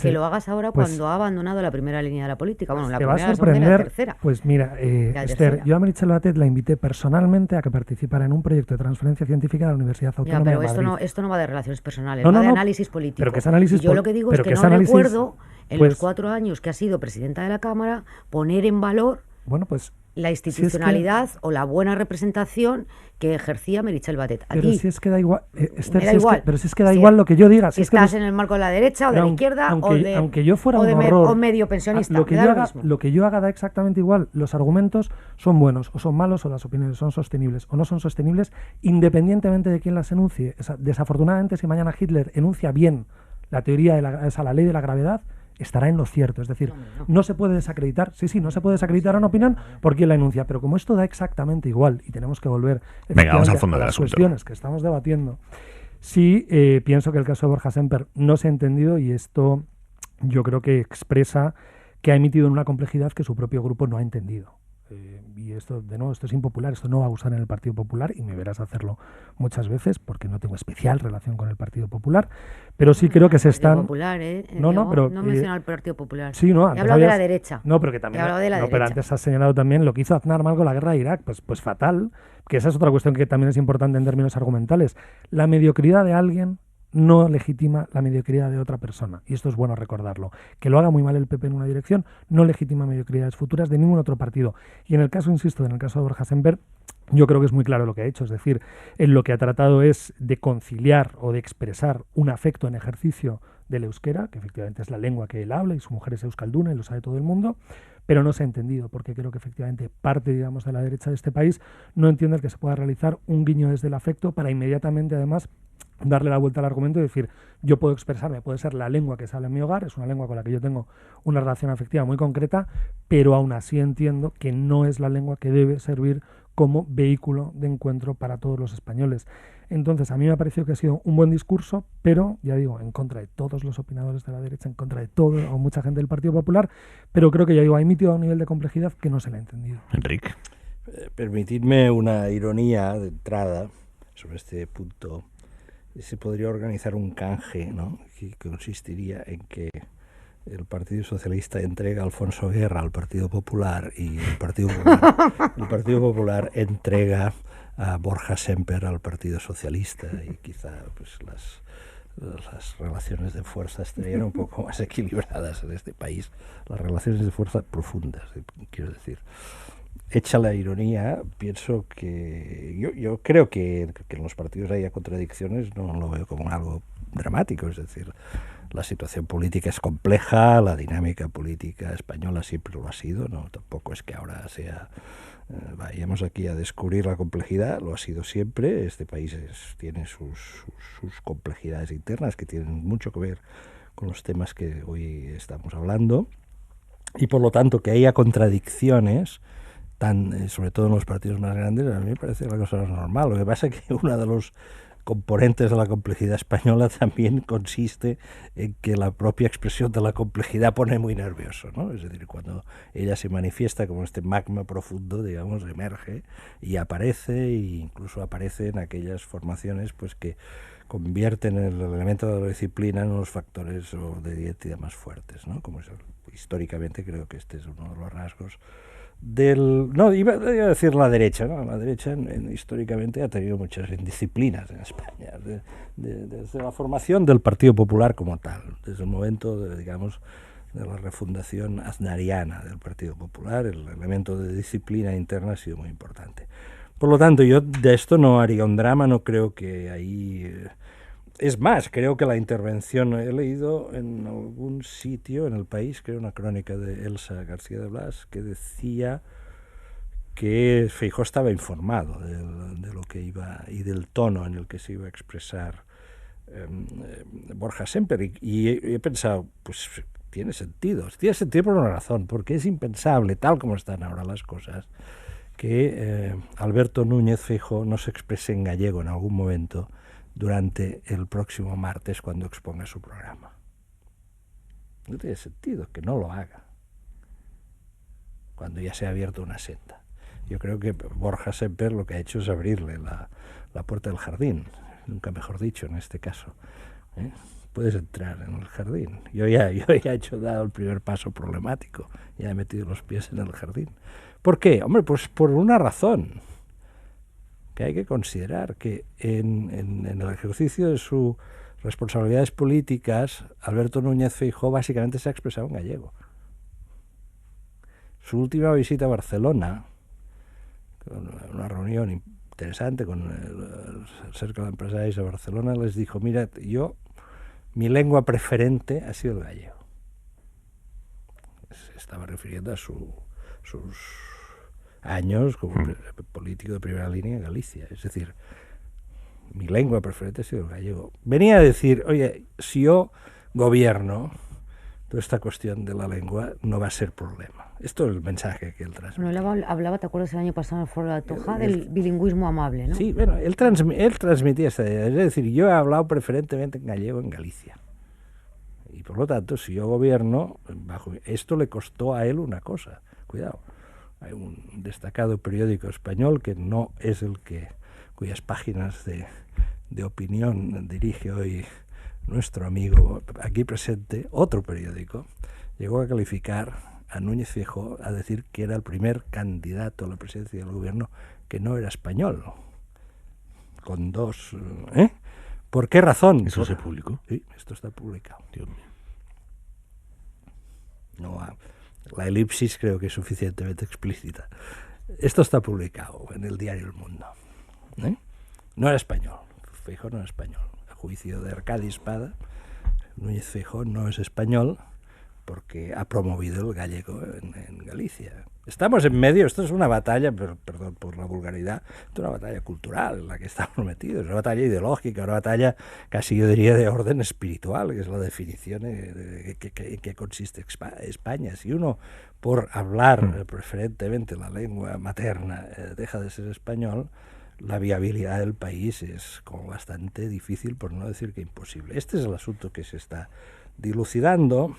que lo hagas ahora cuando ha abandonado la primera línea de la política. Bueno, la primera, la segunda y la tercera. Pues mira, Esther, yo a Meritxell Batet la invité personalmente a que participara en un proyecto de transferencia científica de la Universidad Autónoma de Madrid. Esto no va de relaciones personales, va de análisis político. Pero que es análisis, y yo lo que digo es que no recuerdo, en los 4 años que ha sido presidenta de la Cámara, poner en valor la institucionalidad o la buena representación que ejercía Meritxell Batet. Aquí, pero si es que da igual, Esther, pero si es que da igual lo que yo diga. Si estás en el marco de la derecha o de la izquierda aunque yo fuera un horror, o medio pensionista. Lo que yo haga da exactamente igual. Los argumentos son buenos o son malos, o las opiniones son sostenibles o no son sostenibles, independientemente de quién las enuncie. Desafortunadamente, si mañana Hitler enuncia bien la teoría de la ley de la gravedad, estará en lo cierto. Es decir, no se puede desacreditar, no se puede desacreditar una opinión por quien la enuncia, pero como esto da exactamente igual y tenemos que volver vamos al fondo a del las asunto. Cuestiones que estamos debatiendo, sí pienso que el caso de Borja Semper no se ha entendido, y esto yo creo que expresa que ha emitido en una complejidad que su propio grupo no ha entendido. Y esto, de nuevo, esto es impopular, esto no va a usar en el Partido Popular, y me verás hacerlo muchas veces porque no tengo especial relación con el Partido Popular, pero sí creo que se están... Popular, No menciona al Partido Popular. Sí, no, he hablado de la derecha. No, pero que también... Pero antes has señalado también lo que hizo Aznar mal con la guerra de Irak, pues fatal, que esa es otra cuestión que también es importante en términos argumentales. La mediocridad de alguien no legitima la mediocridad de otra persona, y esto es bueno recordarlo. Que lo haga muy mal el PP en una dirección no legitima mediocridades futuras de ningún otro partido. Y en el caso, insisto, en el caso de Borja Sémper, yo creo que es muy claro lo que ha hecho, es decir, en lo que ha tratado es de conciliar o de expresar un afecto en ejercicio del euskera, que efectivamente es la lengua que él habla y su mujer es euskalduna y lo sabe todo el mundo, pero no se ha entendido, porque creo que efectivamente parte, digamos, de la derecha de este país no entiende que se pueda realizar un guiño desde el afecto para inmediatamente, además, darle la vuelta al argumento y decir, yo puedo expresarme, puede ser la lengua que se habla en mi hogar, es una lengua con la que yo tengo una relación afectiva muy concreta, pero aún así entiendo que no es la lengua que debe servir como vehículo de encuentro para todos los españoles. Entonces, a mí me ha parecido que ha sido un buen discurso, pero, ya digo, en contra de todos los opinadores de la derecha, en contra de todo o mucha gente del Partido Popular, pero creo que, ya digo, ha emitido a un nivel de complejidad que no se le ha entendido. Enrique. Permitidme una ironía de entrada sobre este punto. Se podría organizar un canje, ¿no?, que consistiría en que el Partido Socialista entrega a Alfonso Guerra al Partido Popular y el Partido Popular entrega a Borja Sémper al Partido Socialista, y quizá pues las relaciones de fuerza estarían un poco más equilibradas en este país, las relaciones de fuerza profundas, quiero decir. Hecha la ironía, pienso que yo creo que en los partidos haya contradicciones, no lo veo como algo dramático, es decir, la situación política es compleja, la dinámica política española siempre lo ha sido, no, tampoco es que ahora sea vayamos aquí a descubrir la complejidad, lo ha sido siempre. Este país tiene sus complejidades internas que tienen mucho que ver con los temas que hoy estamos hablando, y por lo tanto que haya contradicciones, sobre todo en los partidos más grandes, a mí me parece la cosa normal. Lo que pasa es que uno de los componentes de la complejidad española también consiste en que la propia expresión de la complejidad pone muy nervioso, ¿no? Es decir, cuando ella se manifiesta como este magma profundo, digamos, emerge y aparece, e incluso aparece en aquellas formaciones pues que convierten el elemento de la disciplina en unos factores de identidad más fuertes, ¿no? Como históricamente creo que este es uno de los rasgos iba a decir la derecha, ¿no? La derecha históricamente ha tenido muchas indisciplinas en España, desde la formación del Partido Popular como tal, desde el momento de la refundación aznariana del Partido Popular, el elemento de disciplina interna ha sido muy importante. Por lo tanto, yo de esto no haría un drama, no creo que ahí... Es más, creo que la intervención, he leído en algún sitio en El País, creo una crónica de Elsa García de Blas, que decía que Feijóo estaba informado de lo que iba y del tono en el que se iba a expresar Borja Sémper, y he pensado, pues tiene sentido por una razón, porque es impensable, tal como están ahora las cosas, que Alberto Núñez Feijóo no se exprese en gallego en algún momento durante el próximo martes cuando exponga su programa. No tiene sentido que no lo haga cuando ya se ha abierto una senda. Yo creo que Borja Sémper lo que ha hecho es abrirle la puerta del jardín, nunca mejor dicho en este caso, ¿eh? Puedes entrar en el jardín. Yo ya he dado el primer paso problemático, ya he metido los pies en el jardín. ¿Por qué? Hombre, pues por una razón. Que hay que considerar que en el ejercicio de sus responsabilidades políticas, Alberto Núñez Feijóo básicamente se ha expresado en gallego. Su última visita a Barcelona, con una reunión interesante con el Cercle d'Empresaris de Barcelona, les dijo, mira, mi lengua preferente ha sido el gallego. Se estaba refiriendo a sus años como político de primera línea en Galicia. Es decir, mi lengua preferente ha sido el gallego. Venía a decir, oye, si yo gobierno, toda esta cuestión de la lengua no va a ser problema. Esto es el mensaje que él transmite. Bueno, él hablaba, ¿te acuerdas el año pasado en el Foro de la Toja, del bilingüismo amable, ¿no? Sí, bueno, él transmitía esta idea. Es decir, yo he hablado preferentemente en gallego en Galicia. Y por lo tanto, si yo gobierno, esto le costó a él una cosa. Cuidado. Hay un destacado periódico español que no es cuyas páginas de opinión dirige hoy nuestro amigo aquí presente, otro periódico, llegó a calificar a Núñez Feijóo, a decir que era el primer candidato a la presidencia del gobierno que no era español, con dos ¿Por qué razón? ¿Eso se publicó? Sí, esto está publicado. Dios mío. No, la elipsis creo que es suficientemente explícita. Esto está publicado en el diario El Mundo. No era español. Feijóo no era español. A juicio de Arcadi Espada, Núñez Feijóo no es español porque ha promovido el gallego en Galicia. Estamos en medio, esto es una batalla, perdón por la vulgaridad, esto es una batalla cultural en la que estamos metidos, una batalla ideológica, una batalla casi yo diría de orden espiritual, que es la definición de qué consiste España. Si uno, por hablar preferentemente la lengua materna, deja de ser español, la viabilidad del país es como bastante difícil, por no decir que imposible. Este es el asunto que se está dilucidando.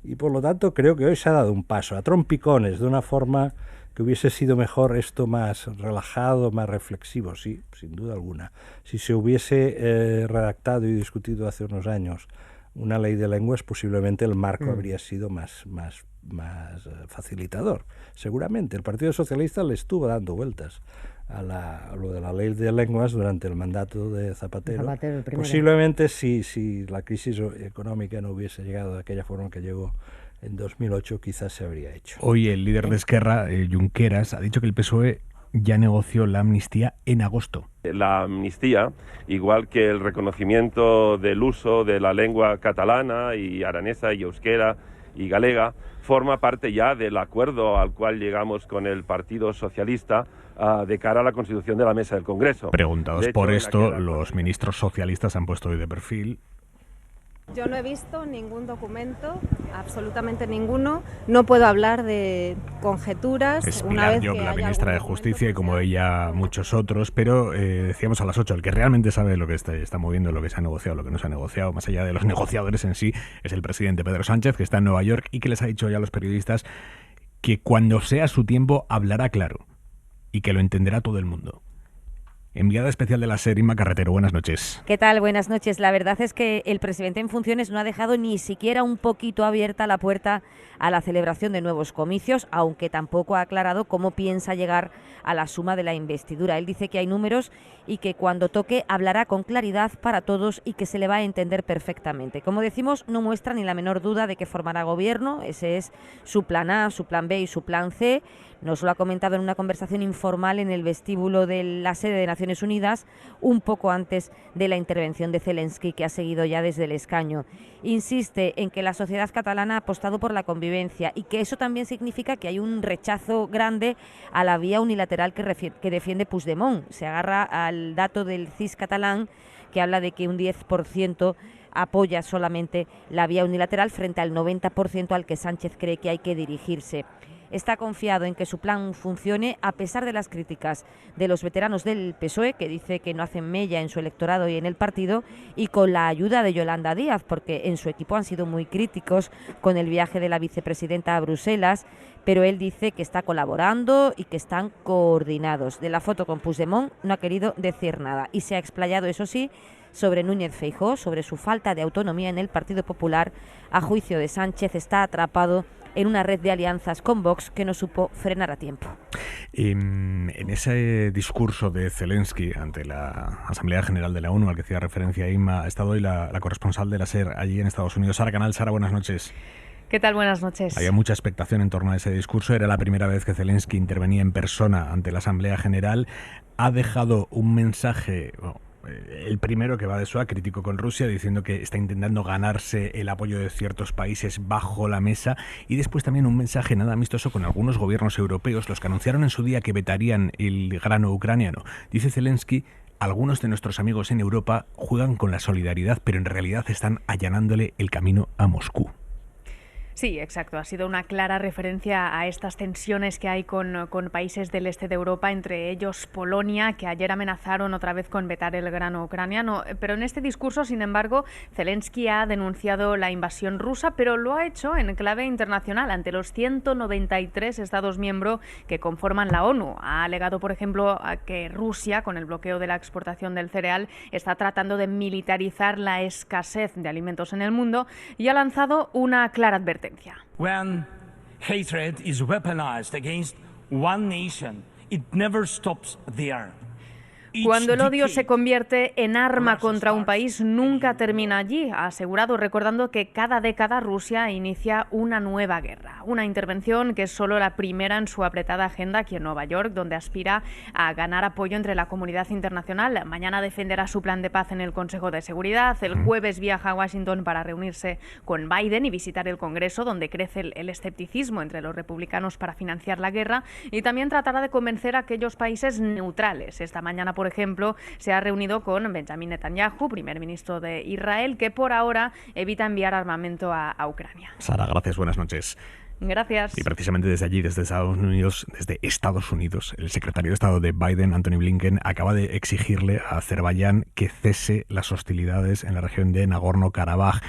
Y por lo tanto creo que hoy se ha dado un paso a trompicones de una forma que hubiese sido mejor esto más relajado, más reflexivo, sí, sin duda alguna. Si se hubiese redactado y discutido hace unos años una ley de lenguas, posiblemente el marco habría sido más facilitador. Seguramente el Partido Socialista le estuvo dando vueltas a lo de la ley de lenguas durante el mandato de Zapatero. Posiblemente si la crisis económica no hubiese llegado de aquella forma que llegó en 2008, quizás se habría hecho. Hoy el líder de Esquerra, Junqueras, ha dicho que el PSOE ya negoció la amnistía en agosto. La amnistía, igual que el reconocimiento del uso de la lengua catalana y aranesa y euskera y galega, forma parte ya del acuerdo al cual llegamos con el Partido Socialista de cara a la constitución de la mesa del Congreso. Preguntados por esto, los ministros socialistas han puesto hoy de perfil. Yo no he visto ningún documento, absolutamente ninguno. No puedo hablar de conjeturas. Es Pilar Llop, la ministra de Justicia, y como ella muchos otros, pero decíamos a las 8, el que realmente sabe lo que está moviendo, lo que se ha negociado, lo que no se ha negociado, más allá de los negociadores en sí, es el presidente Pedro Sánchez, que está en Nueva York y que les ha dicho ya a los periodistas que cuando sea su tiempo hablará claro y que lo entenderá todo el mundo. Enviada especial de la SER, Inma Carretero, buenas noches. ¿Qué tal? Buenas noches. La verdad es que el presidente en funciones no ha dejado ni siquiera un poquito abierta la puerta a la celebración de nuevos comicios, aunque tampoco ha aclarado cómo piensa llegar a la suma de la investidura. Él dice que hay números y que cuando toque hablará con claridad para todos y que se le va a entender perfectamente. Como decimos, no muestra ni la menor duda de que formará gobierno. Ese es su plan A, su plan B y su plan C. Nos lo ha comentado en una conversación informal en el vestíbulo de la sede de Naciones Unidas, un poco antes de la intervención de Zelensky, que ha seguido ya desde el escaño. Insiste en que la sociedad catalana ha apostado por la convivencia y que eso también significa que hay un rechazo grande a la vía unilateral que defiende Puigdemont. Se agarra al dato del CIS catalán, que habla de que un 10% apoya solamente la vía unilateral frente al 90% al que Sánchez cree que hay que dirigirse. Está confiado en que su plan funcione a pesar de las críticas de los veteranos del PSOE, que dice que no hacen mella en su electorado y en el partido, y con la ayuda de Yolanda Díaz, porque en su equipo han sido muy críticos con el viaje de la vicepresidenta a Bruselas, pero él dice que está colaborando y que están coordinados. De la foto con Puigdemont no ha querido decir nada y se ha explayado, eso sí, sobre Núñez Feijóo, sobre su falta de autonomía en el Partido Popular. A juicio de Sánchez, está atrapado en una red de alianzas con Vox que no supo frenar a tiempo. En ese discurso de Zelensky ante la Asamblea General de la ONU, al que hacía referencia Inma, ha estado hoy la corresponsal de la SER allí en Estados Unidos, Sara Canal. Sara, buenas noches. ¿Qué tal? Buenas noches. Había mucha expectación en torno a ese discurso. Era la primera vez que Zelensky intervenía en persona ante la Asamblea General. Ha dejado un mensaje... el primero, que va de suave, crítico con Rusia, diciendo que está intentando ganarse el apoyo de ciertos países bajo la mesa, y después también un mensaje nada amistoso con algunos gobiernos europeos, los que anunciaron en su día que vetarían el grano ucraniano. Dice Zelensky: algunos de nuestros amigos en Europa juegan con la solidaridad, pero en realidad están allanándole el camino a Moscú. Sí, exacto. Ha sido una clara referencia a estas tensiones que hay con países del este de Europa, entre ellos Polonia, que ayer amenazaron otra vez con vetar el grano ucraniano. Pero en este discurso, sin embargo, Zelensky ha denunciado la invasión rusa, pero lo ha hecho en clave internacional ante los 193 Estados miembros que conforman la ONU. Ha alegado, por ejemplo, a que Rusia, con el bloqueo de la exportación del cereal, está tratando de militarizar la escasez de alimentos en el mundo, y ha lanzado una clara advertencia. When hatred is weaponized against one nation, it never stops there. Cuando el odio se convierte en arma contra un país, nunca termina allí, ha asegurado, recordando que cada década Rusia inicia una nueva guerra. Una intervención que es solo la primera en su apretada agenda aquí en Nueva York, donde aspira a ganar apoyo entre la comunidad internacional. Mañana defenderá su plan de paz en el Consejo de Seguridad. El jueves viaja a Washington para reunirse con Biden y visitar el Congreso, donde crece el escepticismo entre los republicanos para financiar la guerra, y también tratará de convencer a aquellos países neutrales. Esta mañana, por ejemplo, se ha reunido con Benjamin Netanyahu, primer ministro de Israel, que por ahora evita enviar armamento a Ucrania. Sara, gracias, buenas noches. Gracias. Y precisamente desde allí, desde Estados Unidos, el secretario de Estado de Biden, Antony Blinken, acaba de exigirle a Azerbaiyán que cese las hostilidades en la región de Nagorno-Karabaj.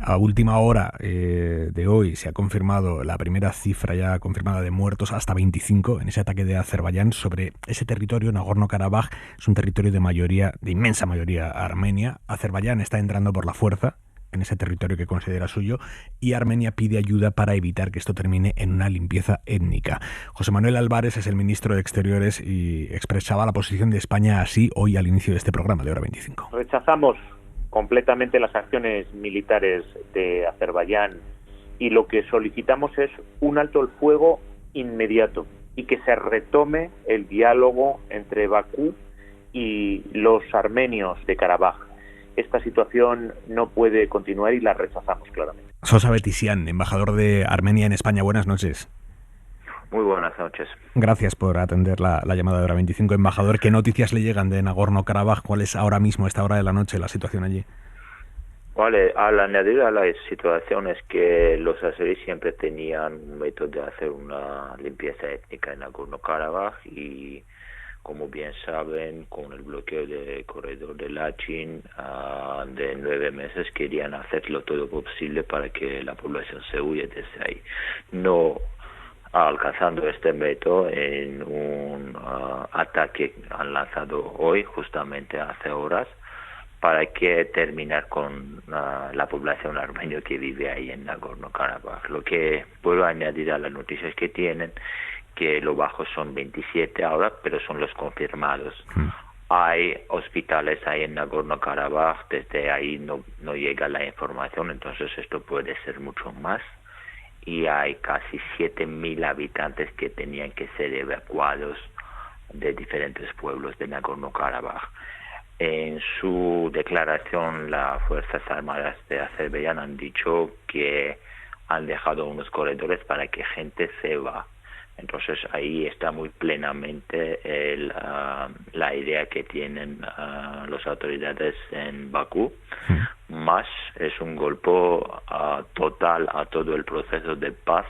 A última hora de hoy se ha confirmado la primera cifra ya confirmada de muertos, hasta 25, en ese ataque de Azerbaiyán sobre ese territorio. Nagorno-Karabaj es un territorio de inmensa mayoría armenia. Azerbaiyán está entrando por la fuerza en ese territorio que considera suyo, y Armenia pide ayuda para evitar que esto termine en una limpieza étnica. José Manuel Álvarez es el ministro de Exteriores y expresaba la posición de España así hoy al inicio de este programa de Hora 25. Rechazamos completamente las acciones militares de Azerbaiyán y lo que solicitamos es un alto el fuego inmediato y que se retome el diálogo entre Bakú y los armenios de Karabaj. Esta situación no puede continuar y la rechazamos claramente. Sosa Betisian, embajador de Armenia en España, buenas noches. Muy buenas noches. Gracias por atender la llamada de Hora 25. Embajador, ¿qué noticias le llegan de Nagorno-Karabaj? ¿Cuál es ahora mismo, a esta hora de la noche, la situación allí? Vale, al añadir a la situación es que los azeríes siempre tenían un método de hacer una limpieza étnica en Nagorno-Karabaj y, como bien saben, con el bloqueo del corredor de Lachin de 9 meses querían hacerlo todo posible para que la población se huya desde ahí. No alcanzando este método en un ataque que han lanzado hoy, justamente hace horas, para que terminar con la población armenia que vive ahí en Nagorno-Karabaj. Lo que puedo añadir a las noticias que tienen, que lo bajo son 27 ahora, pero son los confirmados. Hay hospitales ahí en Nagorno-Karabaj, desde ahí no llega la información, entonces esto puede ser mucho más. Y hay casi 7.000 habitantes que tenían que ser evacuados de diferentes pueblos de Nagorno-Karabaj. En su declaración, las Fuerzas Armadas de Azerbaiyán han dicho que han dejado unos corredores para que gente se va. Entonces ahí está muy plenamente la idea que tienen las autoridades en Bakú. Más es un golpe total a todo el proceso de paz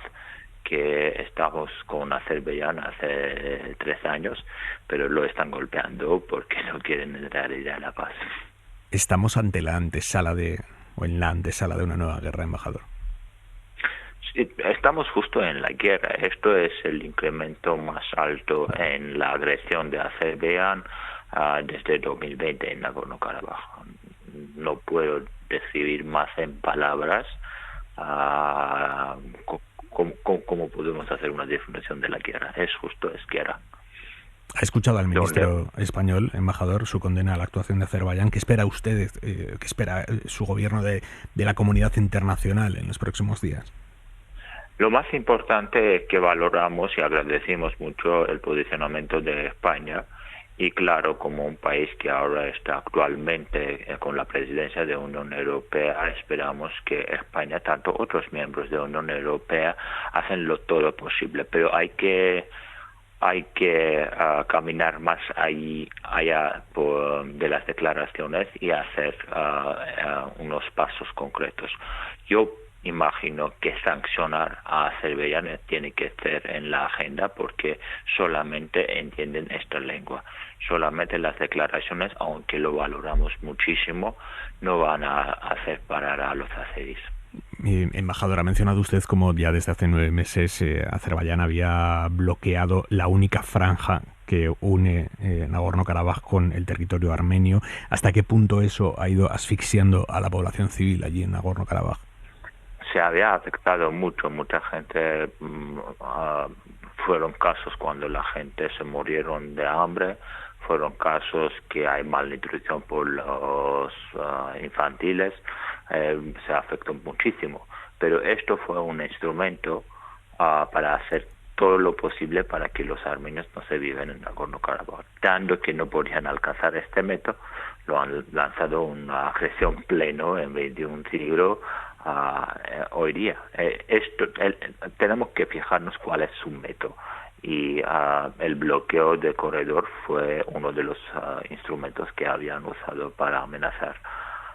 que estamos con Azerbaiyán hace 3 años, pero lo están golpeando porque no quieren en realidad la paz. ¿Estamos ante la antesala de una nueva guerra, embajador? Estamos justo en la guerra. Esto es el incremento más alto en la agresión de Azerbaiyán desde 2020 en Nagorno-Karabaj. No puedo describir más en palabras cómo podemos hacer una definición de la guerra. Es guerra. ¿Ha escuchado al ministro español, embajador, su condena a la actuación de Azerbaiyán? ¿Qué espera usted, qué espera su gobierno de la comunidad internacional en los próximos días? Lo más importante es que valoramos y agradecemos mucho el posicionamiento de España y, claro, como un país que ahora está actualmente con la presidencia de Unión Europea, esperamos que España, tanto otros miembros de la Unión Europea, hacen todo lo posible, pero hay que caminar más allá de las declaraciones y hacer unos pasos concretos. Yo imagino que sancionar a Azerbaiyán tiene que ser en la agenda porque solamente entienden esta lengua. Solamente las declaraciones, aunque lo valoramos muchísimo, no van a hacer parar a los azeríes. Embajador, ha mencionado usted como ya desde hace 9 meses Azerbaiyán había bloqueado la única franja que une Nagorno-Karabaj con el territorio armenio. ¿Hasta qué punto eso ha ido asfixiando a la población civil allí en Nagorno-Karabaj? Se había afectado mucha gente. Fueron casos cuando la gente se murieron de hambre, fueron casos que hay malnutrición por los infantiles, se afectó muchísimo. Pero esto fue un instrumento para hacer todo lo posible para que los armenios no se vivan en Nagorno-Karabaj. Dando que no podían alcanzar este método, lo han lanzado una agresión pleno en 21 siglo hoy día. Tenemos que fijarnos cuál es su método. Y el bloqueo del corredor fue uno de los instrumentos que habían usado para amenazar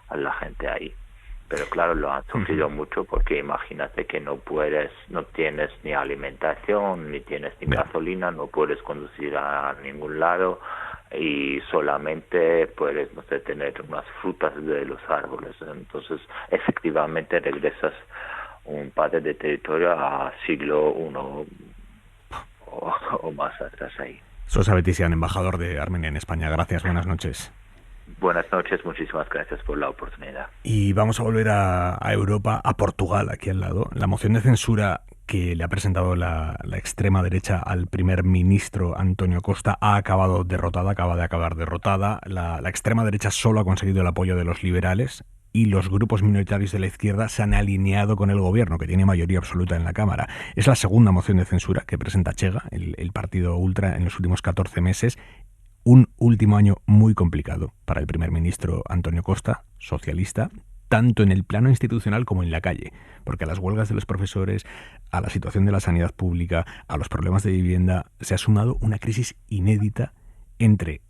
a la gente ahí. Pero claro, lo han sufrido mucho porque imagínate que no tienes ni alimentación, ni tienes ni gasolina, no puedes conducir a ningún lado y solamente puedes, no sé, tener unas frutas de los árboles. Entonces, efectivamente regresas un parte de territorio a siglo I o más atrás ahí. Sosa Betisian, embajador de Armenia en España. Gracias, buenas noches. Buenas noches, muchísimas gracias por la oportunidad. Y vamos a volver a Europa, a Portugal, aquí al lado. La moción de censura que le ha presentado la extrema derecha al primer ministro António Costa acaba de acabar derrotada. La extrema derecha solo ha conseguido el apoyo de los liberales y los grupos minoritarios de la izquierda se han alineado con el gobierno, que tiene mayoría absoluta en la Cámara. Es la segunda moción de censura que presenta Chega, el partido ultra, en los últimos 14 meses. Un último año muy complicado para el primer ministro António Costa, socialista, tanto en el plano institucional como en la calle, porque a las huelgas de los profesores, a la situación de la sanidad pública, a los problemas de vivienda, se ha sumado una crisis inédita entre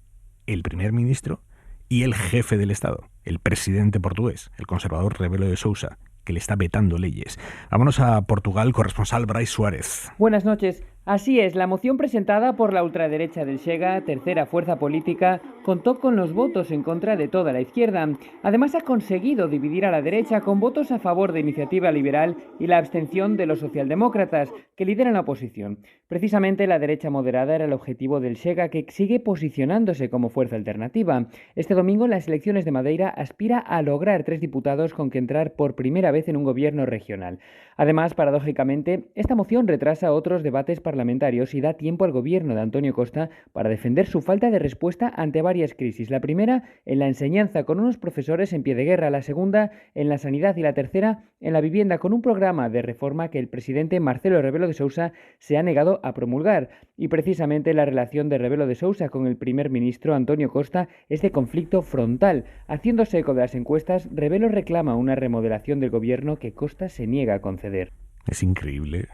el primer ministro y el jefe del Estado, el presidente portugués, el conservador Rebelo de Sousa, que le está vetando leyes. Vámonos a Portugal, corresponsal Brais Suárez. Buenas noches. Así es, la moción presentada por la ultraderecha del Chega, tercera fuerza política, contó con los votos en contra de toda la izquierda. Además, ha conseguido dividir a la derecha con votos a favor de Iniciativa Liberal y la abstención de los socialdemócratas, que lideran la oposición. Precisamente la derecha moderada era el objetivo del Chega, que sigue posicionándose como fuerza alternativa. Este domingo, en las elecciones de Madeira, aspira a lograr 3 diputados con que entrar por primera vez en un gobierno regional. Además, paradójicamente, esta moción retrasa otros debates parlamentarios y da tiempo al gobierno de António Costa para defender su falta de respuesta ante varias crisis. La primera, en la enseñanza, con unos profesores en pie de guerra. La segunda, en la sanidad. Y la tercera, en la vivienda, con un programa de reforma que el presidente Marcelo Rebelo de Sousa se ha negado a promulgar. Y precisamente la relación de Rebelo de Sousa con el primer ministro António Costa es de conflicto frontal. Haciéndose eco de las encuestas, Rebelo reclama una remodelación del gobierno que Costa se niega a conceder. Es increíble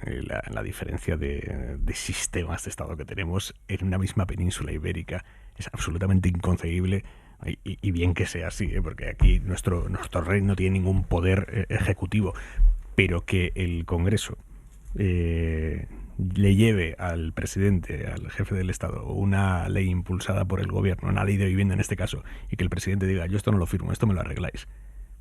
la diferencia de sistemas de Estado que tenemos en una misma península ibérica. Es absolutamente inconcebible, y bien que sea así, porque aquí nuestro rey no tiene ningún poder ejecutivo, pero que el Congreso le lleve al presidente, al jefe del Estado, una ley impulsada por el gobierno, una ley de vivienda en este caso, y que el presidente diga, yo esto no lo firmo, esto me lo arregláis.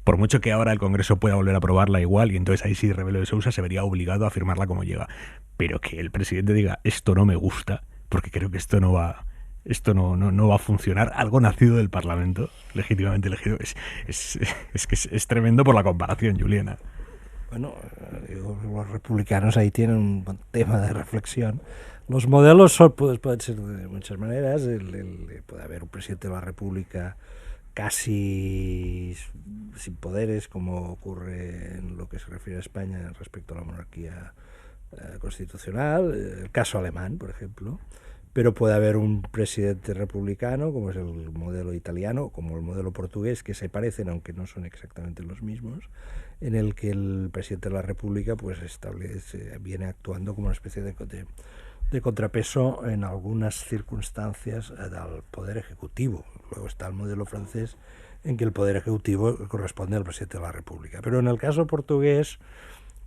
Por mucho que ahora el Congreso pueda volver a aprobarla igual, y entonces ahí sí Rebelo de Sousa se vería obligado a firmarla como llega. Pero que el presidente diga, esto no me gusta, porque creo que esto no va a funcionar, algo nacido del Parlamento, legítimamente elegido, es tremendo por la comparación, Juliana. Bueno, los republicanos ahí tienen un tema de reflexión. Los modelos pueden ser de muchas maneras. Puede haber un presidente de la República casi sin poderes, como ocurre en lo que se refiere a España respecto a la monarquía constitucional, el caso alemán, por ejemplo, pero puede haber un presidente republicano, como es el modelo italiano, como el modelo portugués, que se parecen, aunque no son exactamente los mismos, en el que el presidente de la República pues viene actuando como una especie de contrapeso en algunas circunstancias al poder ejecutivo. Luego está el modelo francés, en que el poder ejecutivo corresponde al presidente de la República. Pero en el caso portugués,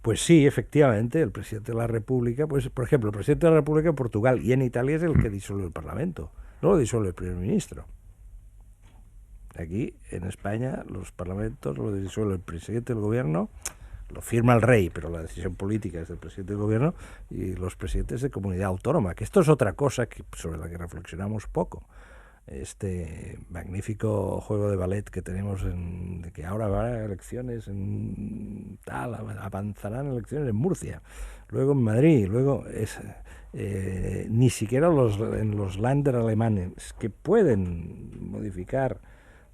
pues sí, efectivamente, el presidente de la República, pues por ejemplo, el presidente de la República en Portugal y en Italia es el que disuelve el Parlamento, no lo disuelve el primer ministro. Aquí, en España, los parlamentos lo disuelve el presidente del gobierno, lo firma el rey, pero la decisión política es del presidente del gobierno y los presidentes de comunidad autónoma, que esto es otra cosa sobre la que reflexionamos poco. este magnífico juego de ballet que tenemos, de que ahora va a elecciones avanzarán elecciones en Murcia, luego en Madrid, luego ni siquiera en los Länder alemanes, que pueden modificar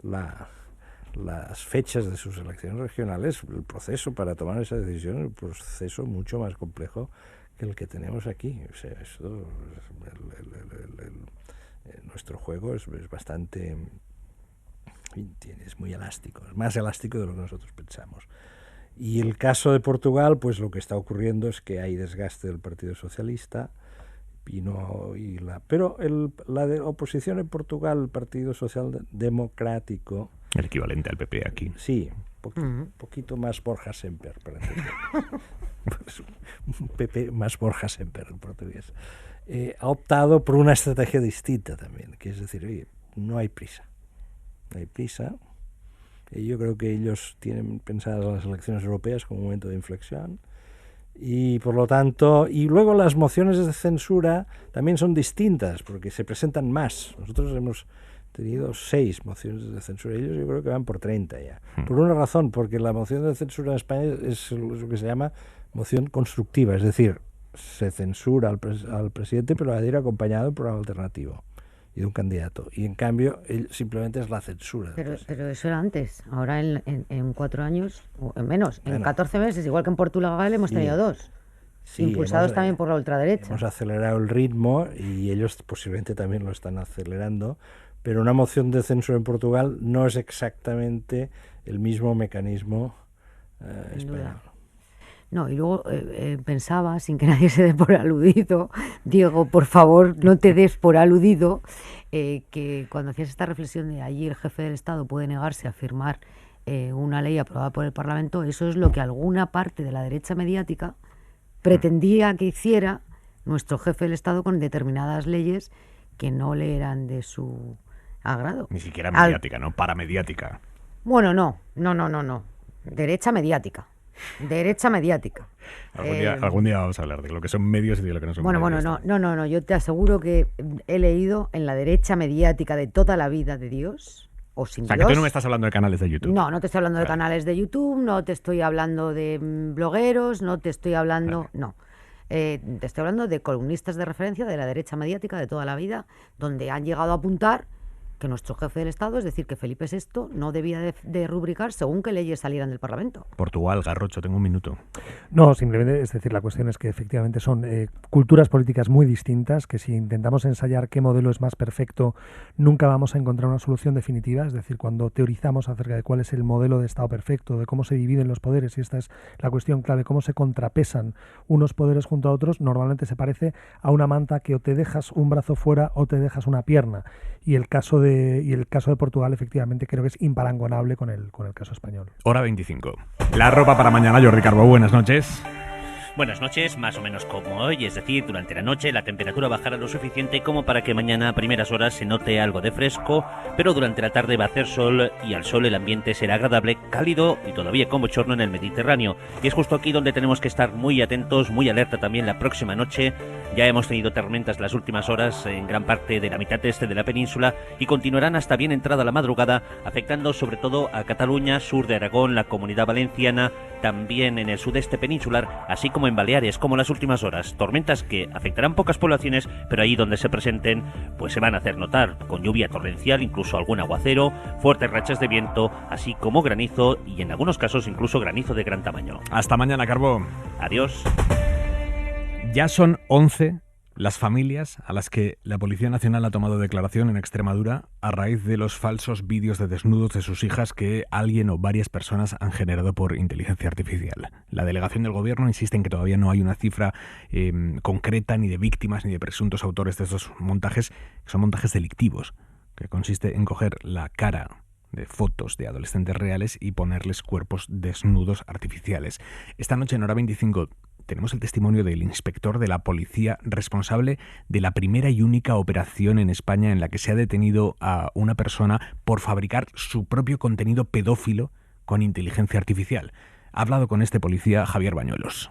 las fechas de sus elecciones regionales, el proceso para tomar esa decisión es un proceso mucho más complejo que el que tenemos aquí. O sea, nuestro juego es bastante, es muy elástico, es más elástico de lo que nosotros pensamos. Y el caso de Portugal, pues lo que está ocurriendo es que hay desgaste del Partido Socialista, pero la de oposición en Portugal, el Partido Social Democrático, el equivalente al PP aquí. Sí, poquito más Borja Semper, para entender. Pues, un PP más Borja Semper en portugués. Ha optado por una estrategia distinta también, que es decir, oye, no hay prisa. No hay prisa. Yo creo que ellos tienen pensadas las elecciones europeas como un momento de inflexión. Y por lo tanto, y luego las mociones de censura también son distintas, porque se presentan más. Nosotros hemos tenido 6 mociones de censura, ellos yo creo que van por 30 ya. Por una razón, porque la moción de censura en España es lo que se llama moción constructiva, es decir, se censura al presidente, pero ha de ir acompañado de un programa alternativo y de un candidato. Y en cambio, simplemente es la censura. Pero eso era antes. Ahora en 4 años, o en menos, en 14 meses, igual que en Portugal hemos tenido 2. Sí, impulsados también por la ultraderecha. Hemos acelerado el ritmo y ellos posiblemente también lo están acelerando. Pero una moción de censura en Portugal no es exactamente el mismo mecanismo español. No, y luego pensaba, sin que nadie se dé por aludido, Diego, por favor, no te des por aludido, que cuando hacías esta reflexión de allí el jefe del Estado puede negarse a firmar una ley aprobada por el Parlamento, eso es lo que alguna parte de la derecha mediática pretendía que hiciera nuestro jefe del Estado con determinadas leyes que no le eran de su agrado. Ni siquiera mediática, ¿no? Paramediática. Bueno, no. Derecha mediática. Algún día vamos a hablar de lo que son medios y de lo que no son medios. Bueno, no, yo te aseguro que he leído en la derecha mediática de toda la vida de Dios, o sin Dios. Que tú no me estás hablando de canales de YouTube. No te estoy hablando de canales de YouTube, no te estoy hablando de blogueros, no te estoy hablando... No. Te estoy hablando de columnistas de referencia de la derecha mediática de toda la vida, donde han llegado a apuntar que nuestro jefe del Estado, es decir, que Felipe VI, no debía de rubricar según qué leyes salieran del Parlamento. Portugal, Garrocho, tengo un minuto. No, simplemente, es decir, la cuestión es que efectivamente son culturas políticas muy distintas, que si intentamos ensayar qué modelo es más perfecto, nunca vamos a encontrar una solución definitiva. Es decir, cuando teorizamos acerca de cuál es el modelo de Estado perfecto, de cómo se dividen los poderes, y esta es la cuestión clave, cómo se contrapesan unos poderes junto a otros, normalmente se parece a una manta que o te dejas un brazo fuera o te dejas una pierna. Y el caso de Portugal, efectivamente, creo que es imparangonable con el caso español. Hora 25. La ropa para mañana, Jordi Carbó, buenas noches. Buenas noches, más o menos como hoy, es decir, durante la noche la temperatura bajará lo suficiente como para que mañana a primeras horas se note algo de fresco, pero durante la tarde va a hacer sol y al sol el ambiente será agradable, cálido y todavía con bochorno en el Mediterráneo. Y es justo aquí donde tenemos que estar muy atentos, muy alerta también la próxima noche. Ya hemos tenido tormentas las últimas horas en gran parte de la mitad este de la península y continuarán hasta bien entrada la madrugada, afectando sobre todo a Cataluña, sur de Aragón, la Comunidad Valenciana, también en el sudeste peninsular, así como en Baleares, como las últimas horas. Tormentas que afectarán pocas poblaciones, pero ahí donde se presenten, pues se van a hacer notar, con lluvia torrencial, incluso algún aguacero, fuertes rachas de viento, así como granizo y en algunos casos incluso granizo de gran tamaño. Hasta mañana, Carbó. Adiós. Ya son 11 las familias a las que la Policía Nacional ha tomado declaración en Extremadura a raíz de los falsos vídeos de desnudos de sus hijas que alguien o varias personas han generado por inteligencia artificial. La delegación del gobierno insiste en que todavía no hay una cifra concreta ni de víctimas ni de presuntos autores de estos montajes, que son montajes delictivos, que consiste en coger la cara de fotos de adolescentes reales y ponerles cuerpos desnudos artificiales. Esta noche en Hora 25 tenemos el testimonio del inspector de la policía responsable de la primera y única operación en España en la que se ha detenido a una persona por fabricar su propio contenido pedófilo con inteligencia artificial. Ha hablado con este policía Javier Bañuelos.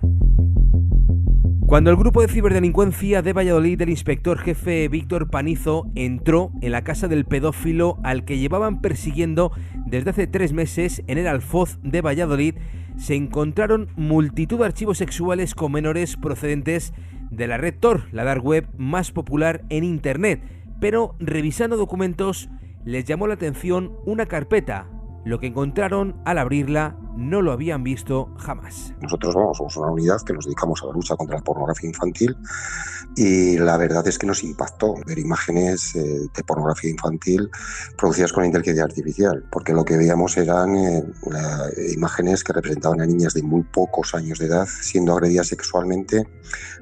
Cuando el grupo de ciberdelincuencia de Valladolid del inspector jefe Víctor Panizo entró en la casa del pedófilo al que llevaban persiguiendo desde hace 3 meses en el Alfoz de Valladolid, se encontraron multitud de archivos sexuales con menores procedentes de la red Tor, la dark web más popular en Internet. Pero revisando documentos les llamó la atención una carpeta. Lo que encontraron al abrirla no lo habían visto jamás. Nosotros somos una unidad que nos dedicamos a la lucha contra la pornografía infantil y la verdad es que nos impactó ver imágenes de pornografía infantil producidas con inteligencia artificial, porque lo que veíamos eran imágenes que representaban a niñas de muy pocos años de edad siendo agredidas sexualmente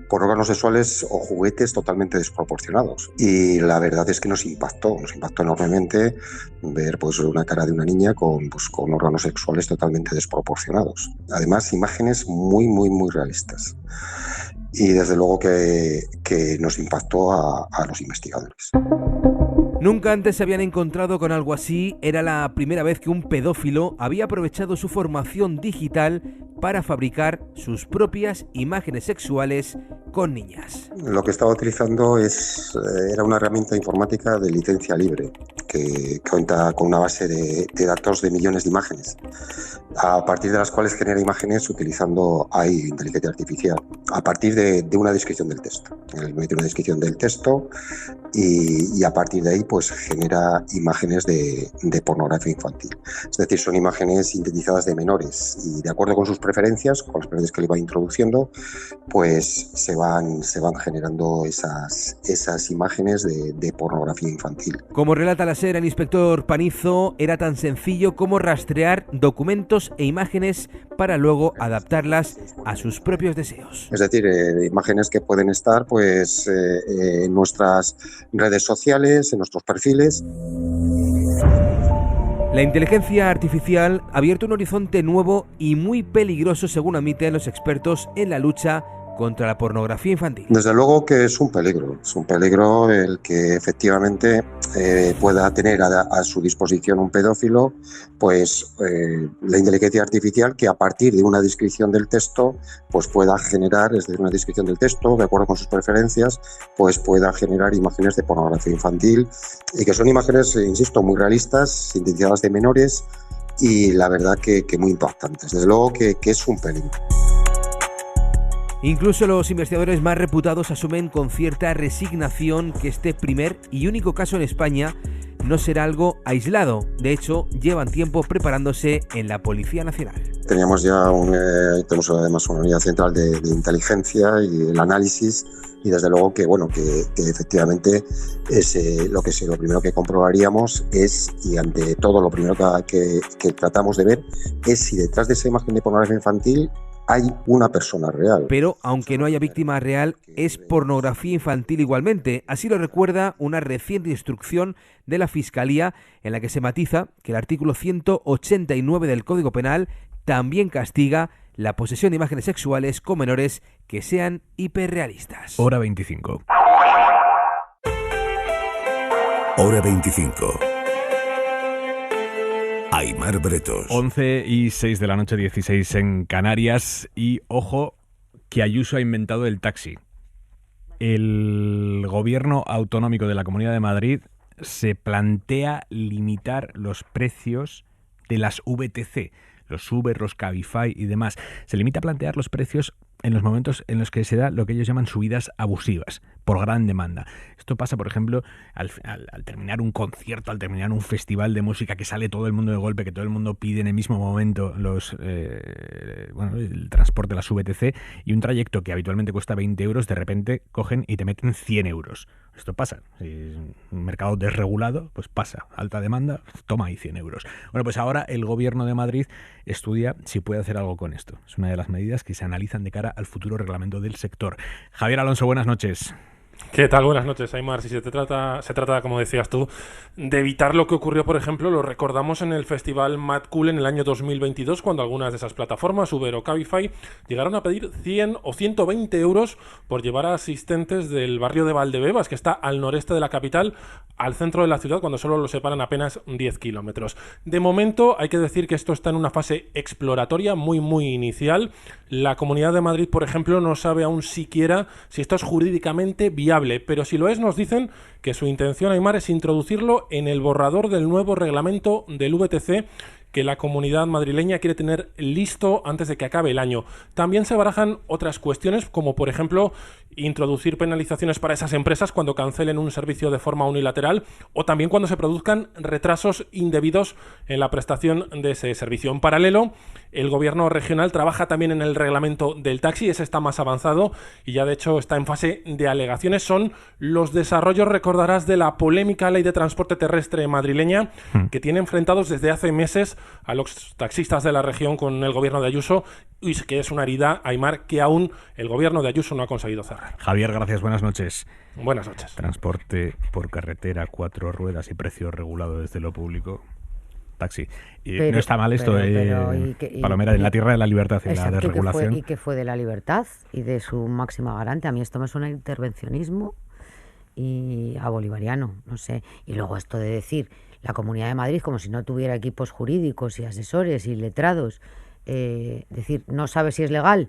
por órganos sexuales o juguetes totalmente desproporcionados. Y la verdad es que nos impactó enormemente ver pues una cara de una niña con órganos sexuales totalmente desproporcionados. Además, imágenes muy realistas. Y desde luego que nos impactó a los investigadores. Nunca antes se habían encontrado con algo así. Era la primera vez que un pedófilo había aprovechado su formación digital para fabricar sus propias imágenes sexuales con niñas. Lo que estaba utilizando era una herramienta informática de licencia libre que cuenta con una base de datos de millones de imágenes, a partir de las cuales genera imágenes utilizando AI, inteligencia artificial, a partir de una descripción del texto. Él mete una descripción del texto y a partir de ahí pues genera imágenes de pornografía infantil. Es decir, son imágenes sintetizadas de menores y de acuerdo con sus preferencias, con las preferencias que le va introduciendo, pues se van generando esas imágenes de pornografía infantil. Como relata la SER, el inspector Panizo, era tan sencillo como rastrear documentos e imágenes para luego adaptarlas a sus propios deseos. Es decir, imágenes que pueden estar pues en nuestras redes sociales, en nuestros perfiles. La inteligencia artificial ha abierto un horizonte nuevo y muy peligroso, según admiten los expertos en la lucha contra la pornografía infantil. Desde luego que es un peligro el que efectivamente pueda tener a su disposición un pedófilo, pues la inteligencia artificial que a partir de una descripción del texto pues pueda generar, es decir, una descripción del texto de acuerdo con sus preferencias, pues pueda generar imágenes de pornografía infantil y que son imágenes, insisto, muy realistas, sintetizadas de menores y la verdad que muy impactantes. Desde luego que es un peligro. Incluso los investigadores más reputados asumen con cierta resignación que este primer y único caso en España no será algo aislado. De hecho, llevan tiempo preparándose en la Policía Nacional. Tenemos además una unidad central de inteligencia y el análisis y desde luego que efectivamente lo primero que comprobaríamos es, y ante todo lo primero que tratamos de ver es si detrás de esa imagen de pornografía infantil hay una persona real. Pero aunque no haya víctima real, es pornografía infantil igualmente. Así lo recuerda una reciente instrucción de la Fiscalía en la que se matiza que el artículo 189 del Código Penal también castiga la posesión de imágenes sexuales con menores que sean hiperrealistas. Hora 25. Hora 25. Aimar Bretos. 11:06 de la noche, 16 en Canarias. Y ojo que Ayuso ha inventado el taxi. El gobierno autonómico de la Comunidad de Madrid se plantea limitar los precios de las VTC, los Uber, los Cabify y demás. Se limita a plantear los precios en los momentos en los que se da lo que ellos llaman subidas abusivas, por gran demanda. Esto pasa, por ejemplo, al terminar un concierto, al terminar un festival de música, que sale todo el mundo de golpe, que todo el mundo pide en el mismo momento el transporte, las VTC, y un trayecto que habitualmente cuesta 20 euros, de repente cogen y te meten 100 euros. Esto pasa. Si es un mercado desregulado, pues pasa. Alta demanda, toma ahí 100 euros. Bueno, pues ahora el gobierno de Madrid estudia si puede hacer algo con esto. Es una de las medidas que se analizan de cara al futuro reglamento del sector. Javier Alonso, buenas noches. ¿Qué tal? Buenas noches, Aimar. Si se trata, como decías tú, de evitar lo que ocurrió, por ejemplo, lo recordamos en el festival Mad Cool en el año 2022, cuando algunas de esas plataformas, Uber o Cabify, llegaron a pedir 100 o 120 euros por llevar a asistentes del barrio de Valdebebas, que está al noreste de la capital, al centro de la ciudad, cuando solo lo separan apenas 10 kilómetros. De momento, hay que decir que esto está en una fase exploratoria muy inicial. La Comunidad de Madrid, por ejemplo, no sabe aún siquiera si esto es jurídicamente viable, pero si lo es, nos dicen que su intención, Aimar, es introducirlo en el borrador del nuevo reglamento del VTC que la comunidad madrileña quiere tener listo antes de que acabe el año. También se barajan otras cuestiones, como por ejemplo introducir penalizaciones para esas empresas cuando cancelen un servicio de forma unilateral, o también cuando se produzcan retrasos indebidos en la prestación de ese servicio. En paralelo, el gobierno regional trabaja también en el reglamento del taxi, ese está más avanzado y ya de hecho está en fase de alegaciones. Son los desarrollos, recordarás, de la polémica ley de transporte terrestre madrileña, que tiene enfrentados desde hace meses a los taxistas de la región con el gobierno de Ayuso, y que es una herida, Aimar, que aún el gobierno de Ayuso no ha conseguido cerrar. Javier, gracias, buenas noches. Buenas noches. Transporte por carretera, 4 ruedas y precio regulado desde lo público. Taxi. Y no está mal esto, Palomera, en la tierra de la libertad y la desregulación. Y que fue de la libertad y de su máxima garante. A mí esto me suena a intervencionismo y a bolivariano, no sé. Y luego esto de decir la Comunidad de Madrid como si no tuviera equipos jurídicos y asesores y letrados, decir, no sabe si es legal,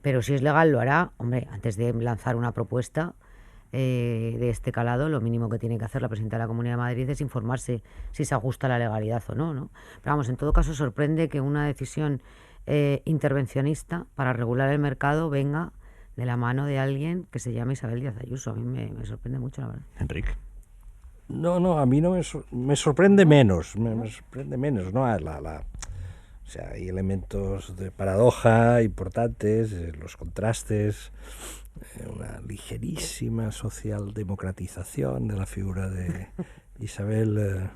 pero si es legal lo hará. Hombre, antes de lanzar una propuesta de este calado, lo mínimo que tiene que hacer la presidenta de la Comunidad de Madrid es informarse si se ajusta a la legalidad o no, ¿no? Pero vamos, en todo caso sorprende que una decisión intervencionista para regular el mercado venga de la mano de alguien que se llama Isabel Díaz Ayuso. A mí me sorprende mucho, la verdad. Enrique. No, a mí no me sorprende menos, me sorprende menos, ¿no? O sea, hay elementos de paradoja importantes, los contrastes, una ligerísima socialdemocratización de la figura de Isabel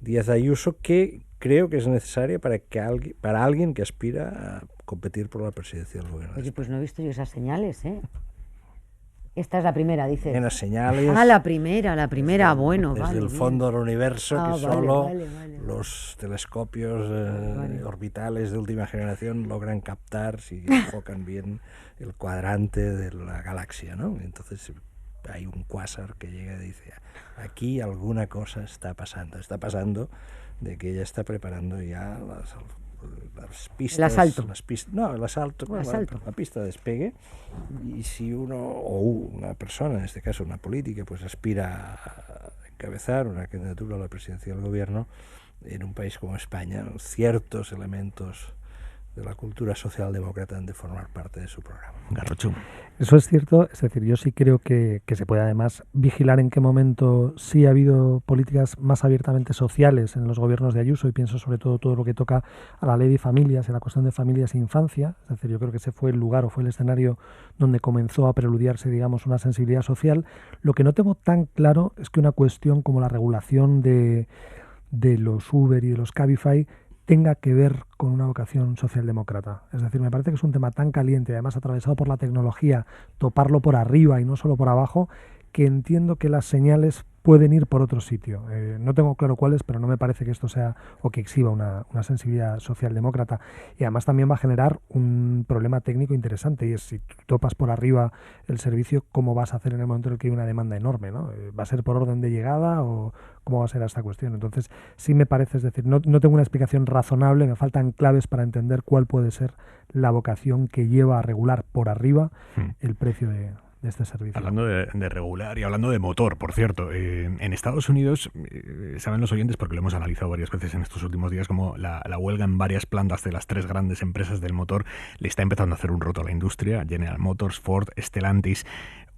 Díaz Ayuso, que creo que es necesaria para alguien que aspira a competir por la presidencia del gobierno. Oye, pues no he visto yo esas señales, ¿eh? Esta es la primera, dices. En las señales. Ah, la primera, bueno, desde vale. el fondo del universo, que vale, solo vale. los telescopios orbitales de última generación logran captar, si enfocan bien, el cuadrante de la galaxia, ¿no? Entonces hay un cuásar que llega y dice, aquí alguna cosa está pasando. Está pasando de que ella está preparando ya las pistas. El asalto. La pista de despegue. Y si uno, o una persona, en este caso una política, pues aspira a encabezar una candidatura a la presidencia del gobierno en un país como España, ciertos elementos de la cultura socialdemócrata han de formar parte de su programa. Garrocho. Eso es cierto, es decir, yo sí creo que se puede además vigilar en qué momento sí ha habido políticas más abiertamente sociales en los gobiernos de Ayuso, y pienso sobre todo lo que toca a la ley de familias, en la cuestión de familias e infancia. Es decir, yo creo que ese fue el lugar o fue el escenario donde comenzó a preludiarse, digamos, una sensibilidad social. Lo que no tengo tan claro es que una cuestión como la regulación de los Uber y de los Cabify tenga que ver con una vocación socialdemócrata. Es decir, me parece que es un tema tan caliente, además atravesado por la tecnología, toparlo por arriba y no solo por abajo, que entiendo que las señales pueden ir por otro sitio. No tengo claro cuáles, pero no me parece que esto sea o que exhiba una sensibilidad socialdemócrata. Y además también va a generar un problema técnico interesante, y es si tú topas por arriba el servicio, ¿cómo vas a hacer en el momento en el que hay una demanda enorme, ¿no? ¿Va a ser por orden de llegada o cómo va a ser esta cuestión? Entonces sí me parece, es decir, no tengo una explicación razonable, me faltan claves para entender cuál puede ser la vocación que lleva a regular por arriba el precio de este servicio. Hablando de regular y hablando de motor, por cierto, en Estados Unidos, saben los oyentes, porque lo hemos analizado varias veces en estos últimos días, como la huelga en varias plantas de las 3 grandes empresas del motor le está empezando a hacer un roto a la industria, General Motors, Ford, Stellantis.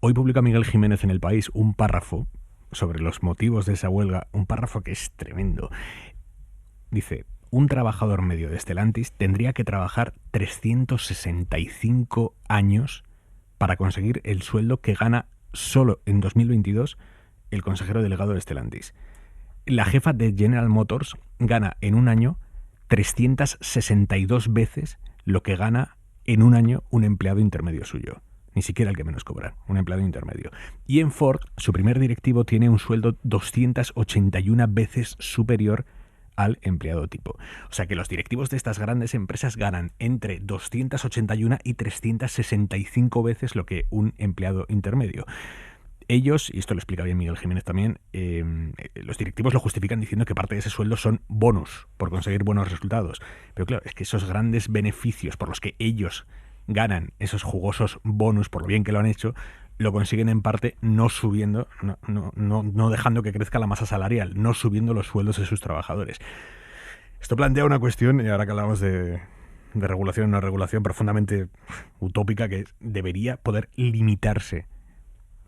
Hoy publica Miguel Jiménez en El País un párrafo sobre los motivos de esa huelga, un párrafo que es tremendo. Dice: un trabajador medio de Stellantis tendría que trabajar 365 años para conseguir el sueldo que gana solo en 2022 el consejero delegado de Stellantis. La jefa de General Motors gana en un año 362 veces lo que gana en un año un empleado intermedio suyo. ni siquiera el que menos cobra, un empleado intermedio. Y en Ford, su primer directivo tiene un sueldo 281 veces superior al empleado tipo. O sea que los directivos de estas grandes empresas ganan entre 281 y 365 veces lo que un empleado intermedio. Ellos, y esto lo explica bien Miguel Jiménez también, los directivos lo justifican diciendo que parte de ese sueldo son bonus por conseguir buenos resultados. Pero claro, es que esos grandes beneficios por los que ellos ganan esos jugosos bonus por lo bien que lo han hecho, lo consiguen en parte no subiendo, no dejando que crezca la masa salarial, no subiendo los sueldos de sus trabajadores. Esto plantea una cuestión, y ahora que hablamos de regulación, una regulación profundamente utópica, que debería poder limitarse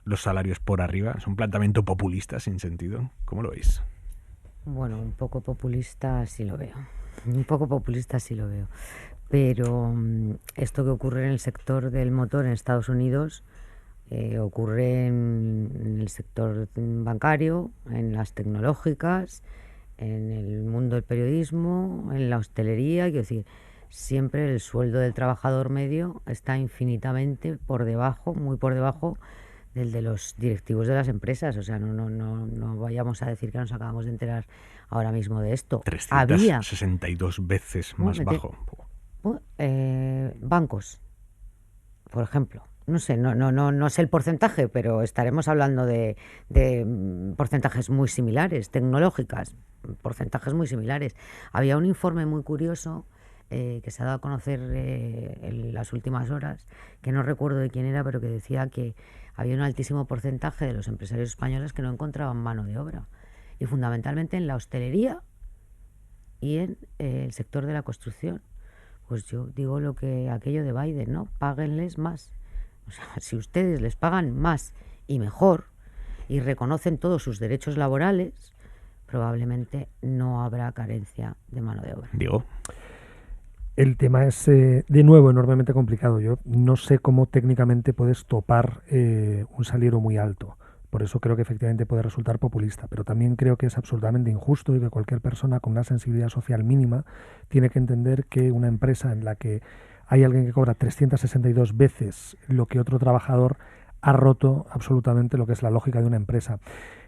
los salarios por arriba. Es un planteamiento populista sin sentido. ¿Cómo lo veis? Bueno, un poco populista sí lo veo. Un poco populista sí lo veo. Pero esto que ocurre en el sector del motor en Estados Unidos ocurre en el sector bancario, en las tecnológicas, en el mundo del periodismo, en la hostelería. Quiero decir, siempre el sueldo del trabajador medio está infinitamente por debajo, muy por debajo del de los directivos de las empresas. O sea, no vayamos a decir que nos acabamos de enterar ahora mismo de esto. 362 veces más bajo. Bancos, por ejemplo. No sé, no sé el porcentaje, pero estaremos hablando de porcentajes muy similares, tecnológicas, porcentajes muy similares. Había un informe muy curioso que se ha dado a conocer en las últimas horas, que no recuerdo de quién era, pero que decía que había un altísimo porcentaje de los empresarios españoles que no encontraban mano de obra, y fundamentalmente en la hostelería y en el sector de la construcción. Pues yo digo aquello de Biden, ¿no? Páguenles más. O sea, si ustedes les pagan más y mejor y reconocen todos sus derechos laborales, probablemente no habrá carencia de mano de obra. Diego. El tema es, de nuevo, enormemente complicado. Yo no sé cómo técnicamente puedes topar un salario muy alto. Por eso creo que efectivamente puede resultar populista, pero también creo que es absolutamente injusto y que cualquier persona con una sensibilidad social mínima tiene que entender que una empresa en la que hay alguien que cobra 362 veces lo que otro trabajador ha roto absolutamente lo que es la lógica de una empresa.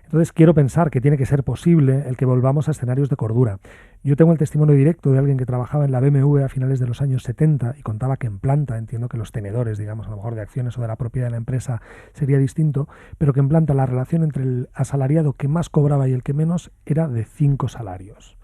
Entonces quiero pensar que tiene que ser posible el que volvamos a escenarios de cordura. Yo tengo el testimonio directo de alguien que trabajaba en la BMW a finales de los años 70 y contaba que en planta, entiendo que los tenedores, digamos, a lo mejor de acciones o de la propiedad de la empresa sería distinto, pero que en planta la relación entre el asalariado que más cobraba y el que menos era de 5 salarios.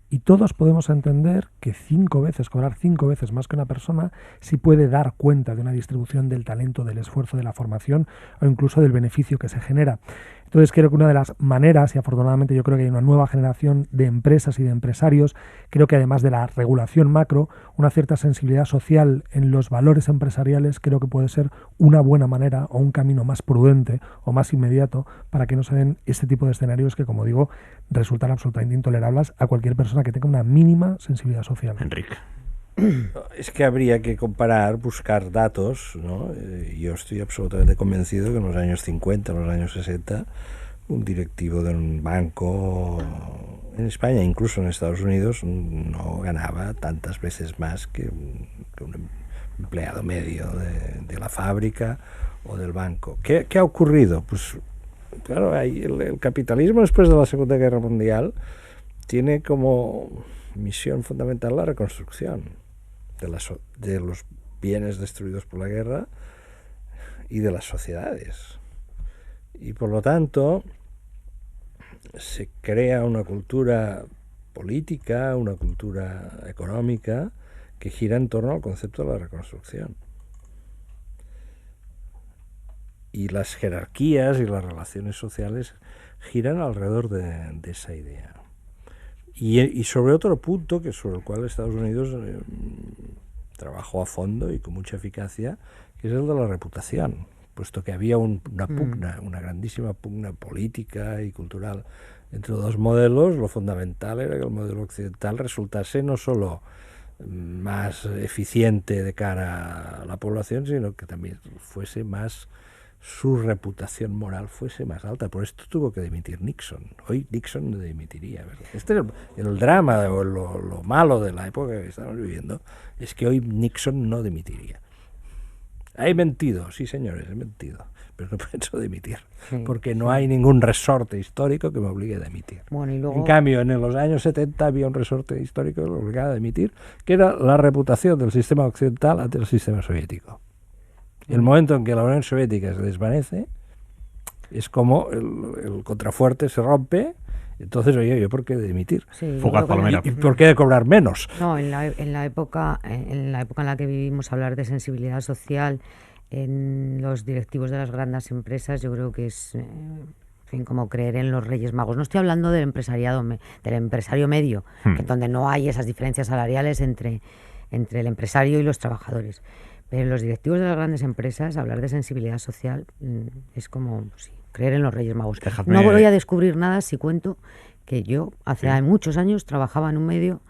Y todos podemos entender que 5 veces, cobrar 5 veces más que una persona, sí puede dar cuenta de una distribución del talento, del esfuerzo, de la formación o incluso del beneficio que se genera. Entonces creo que una de las maneras, y afortunadamente yo creo que hay una nueva generación de empresas y de empresarios, creo que además de la regulación macro, una cierta sensibilidad social en los valores empresariales creo que puede ser una buena manera o un camino más prudente o más inmediato para que no se den este tipo de escenarios que, como digo, resultan absolutamente intolerables a cualquier persona que tenga una mínima sensibilidad social. Enrique. Es que habría que comparar, buscar datos, ¿no? Yo estoy absolutamente convencido que en los años 50, en los años 60, un directivo de un banco en España, incluso en Estados Unidos, no ganaba tantas veces más que un empleado medio de la fábrica o del banco. ¿Qué ha ocurrido? Pues claro, el capitalismo después de la Segunda Guerra Mundial tiene como misión fundamental la reconstrucción de los bienes destruidos por la guerra y de las sociedades. Y por lo tanto se crea una cultura política, una cultura económica que gira en torno al concepto de la reconstrucción. Y las jerarquías y las relaciones sociales giran alrededor de esa idea. Y sobre otro punto, que sobre el cual Estados Unidos trabajó a fondo y con mucha eficacia, que es el de la reputación, puesto que había una pugna, una grandísima pugna política y cultural entre dos modelos. Lo fundamental era que el modelo occidental resultase no solo más eficiente de cara a la población, sino que también fuese más, su reputación moral fuese más alta. Por esto tuvo que dimitir Nixon. Hoy Nixon no dimitiría, ¿verdad? Este es el drama o lo malo de la época que estamos viviendo, es que hoy Nixon no dimitiría. He mentido, sí señores, he mentido, pero no pienso dimitir, porque no hay ningún resorte histórico que me obligue a dimitir. Bueno, y luego... En cambio, en los años 70 había un resorte histórico que me obligaba a dimitir, que era la reputación del sistema occidental ante el sistema soviético. El momento en que la Unión Soviética se desvanece, es como el contrafuerte se rompe. Entonces, oye, ¿yo por qué de dimitir? Sí, ¿Y por qué de cobrar menos? No, en la época en la que vivimos, hablar de sensibilidad social en los directivos de las grandes empresas, yo creo que es en fin, como creer en los Reyes Magos. No estoy hablando del empresariado, del empresario medio, que donde no hay esas diferencias salariales entre el empresario y los trabajadores. Pero en los directivos de las grandes empresas, hablar de sensibilidad social es como... sí, creer en los Reyes Magos. No voy a descubrir nada si cuento que yo hace muchos años trabajaba en un medio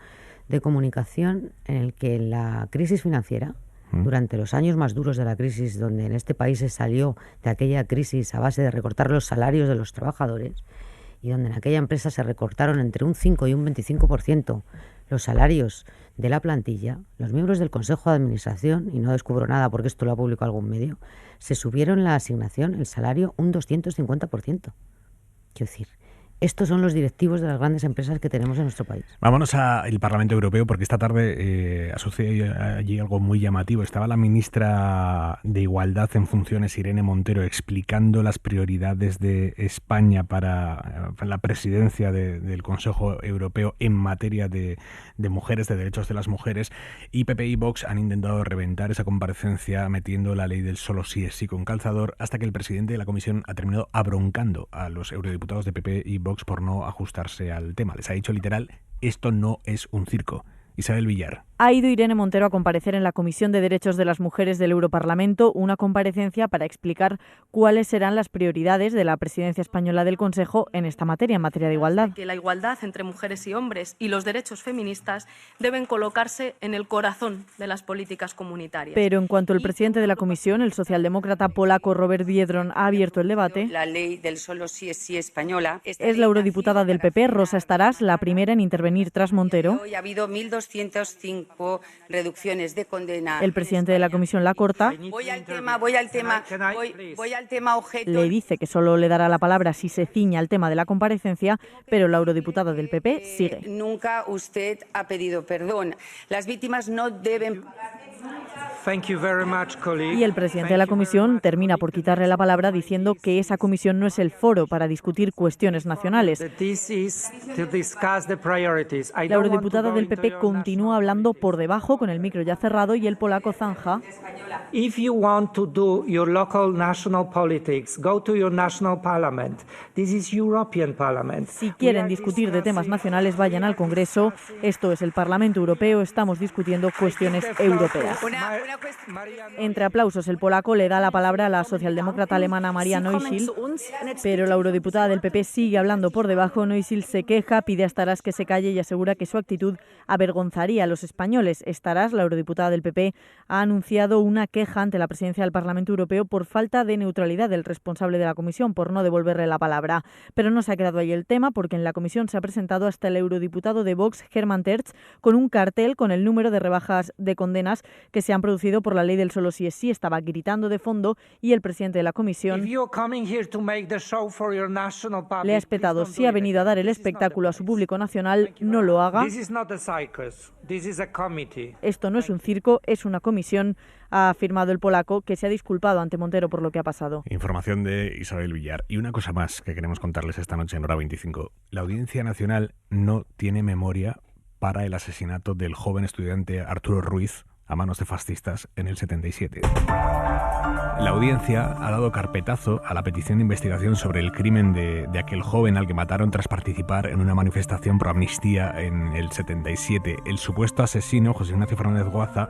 de comunicación en el que la crisis financiera, durante los años más duros de la crisis, donde en este país se salió de aquella crisis a base de recortar los salarios de los trabajadores, y donde en aquella empresa se recortaron entre un 5 y un 25% los salarios de la plantilla, los miembros del Consejo de Administración, y no descubro nada porque esto lo ha publicado algún medio, se subieron la asignación, el salario, un 250%. Quiero decir, estos son los directivos de las grandes empresas que tenemos en nuestro país. Vámonos al Parlamento Europeo, porque esta tarde ha sucedido allí algo muy llamativo. Estaba la ministra de Igualdad en funciones, Irene Montero, explicando las prioridades de España para la presidencia del Consejo Europeo en materia de mujeres, de derechos de las mujeres, y PP y Vox han intentado reventar esa comparecencia metiendo la ley del solo sí es sí con calzador, hasta que el presidente de la Comisión ha terminado abroncando a los eurodiputados de PP y Vox por no ajustarse al tema. Les ha dicho literal, esto no es un circo. Isabel Villar. Ha ido Irene Montero a comparecer en la Comisión de Derechos de las Mujeres del Europarlamento, una comparecencia para explicar cuáles serán las prioridades de la presidencia española del Consejo en esta materia, en materia de igualdad. Que la igualdad entre mujeres y hombres y los derechos feministas deben colocarse en el corazón de las políticas comunitarias. Pero en cuanto el presidente de la Comisión, el socialdemócrata polaco Robert Biedron, ha abierto el debate, la ley del solo sí es sí española es la eurodiputada del PP, Rosa Estaràs, la primera en intervenir tras Montero. Hoy ha habido 1.205 reducciones de condena. El presidente de la Comisión la corta. Voy al tema objeto. Le dice que solo le dará la palabra si se ciña al tema de la comparecencia, pero la eurodiputada del PP sigue. Nunca usted ha pedido perdón. Las víctimas no deben... Y el presidente de la Comisión termina por quitarle la palabra diciendo que esa comisión no es el foro para discutir cuestiones nacionales. La eurodiputada del PP continúa hablando por debajo con el micro ya cerrado y el polaco zanja. If you want to do your local national politics, go to your national parliament. This is European Parliament. Si quieren discutir de temas nacionales, vayan al Congreso. Esto es el Parlamento Europeo, estamos discutiendo cuestiones europeas. Entre aplausos, el polaco le da la palabra a la socialdemócrata alemana Maria Neusel, pero la eurodiputada del PP sigue hablando por debajo. Neusel se queja, pide a Estaràs que se calle y asegura que su actitud avergonzaría a los españoles. Estaràs, la eurodiputada del PP, ha anunciado una queja ante la presidencia del Parlamento Europeo por falta de neutralidad del responsable de la comisión, por no devolverle la palabra. Pero no se ha quedado ahí el tema, porque en la comisión se ha presentado hasta el eurodiputado de Vox, Hermann Tertsch, con un cartel con el número de rebajas de condenas que se han producido por la ley del solo sí es sí. Estaba gritando de fondo y el presidente de la comisión le ha espetado: si ha venido a dar el espectáculo a su público nacional, no lo haga. Esto no es un circo, es una comisión, ha afirmado el polaco, que se ha disculpado ante Montero por lo que ha pasado. Información de Isabel Villar. Y una cosa más que queremos contarles esta noche en Hora 25. La Audiencia Nacional no tiene memoria para el asesinato del joven estudiante Arturo Ruiz a manos de fascistas en el 77. La audiencia ha dado carpetazo a la petición de investigación sobre el crimen de aquel joven al que mataron tras participar en una manifestación pro amnistía en el 77. El supuesto asesino, José Ignacio Fernández Guaza,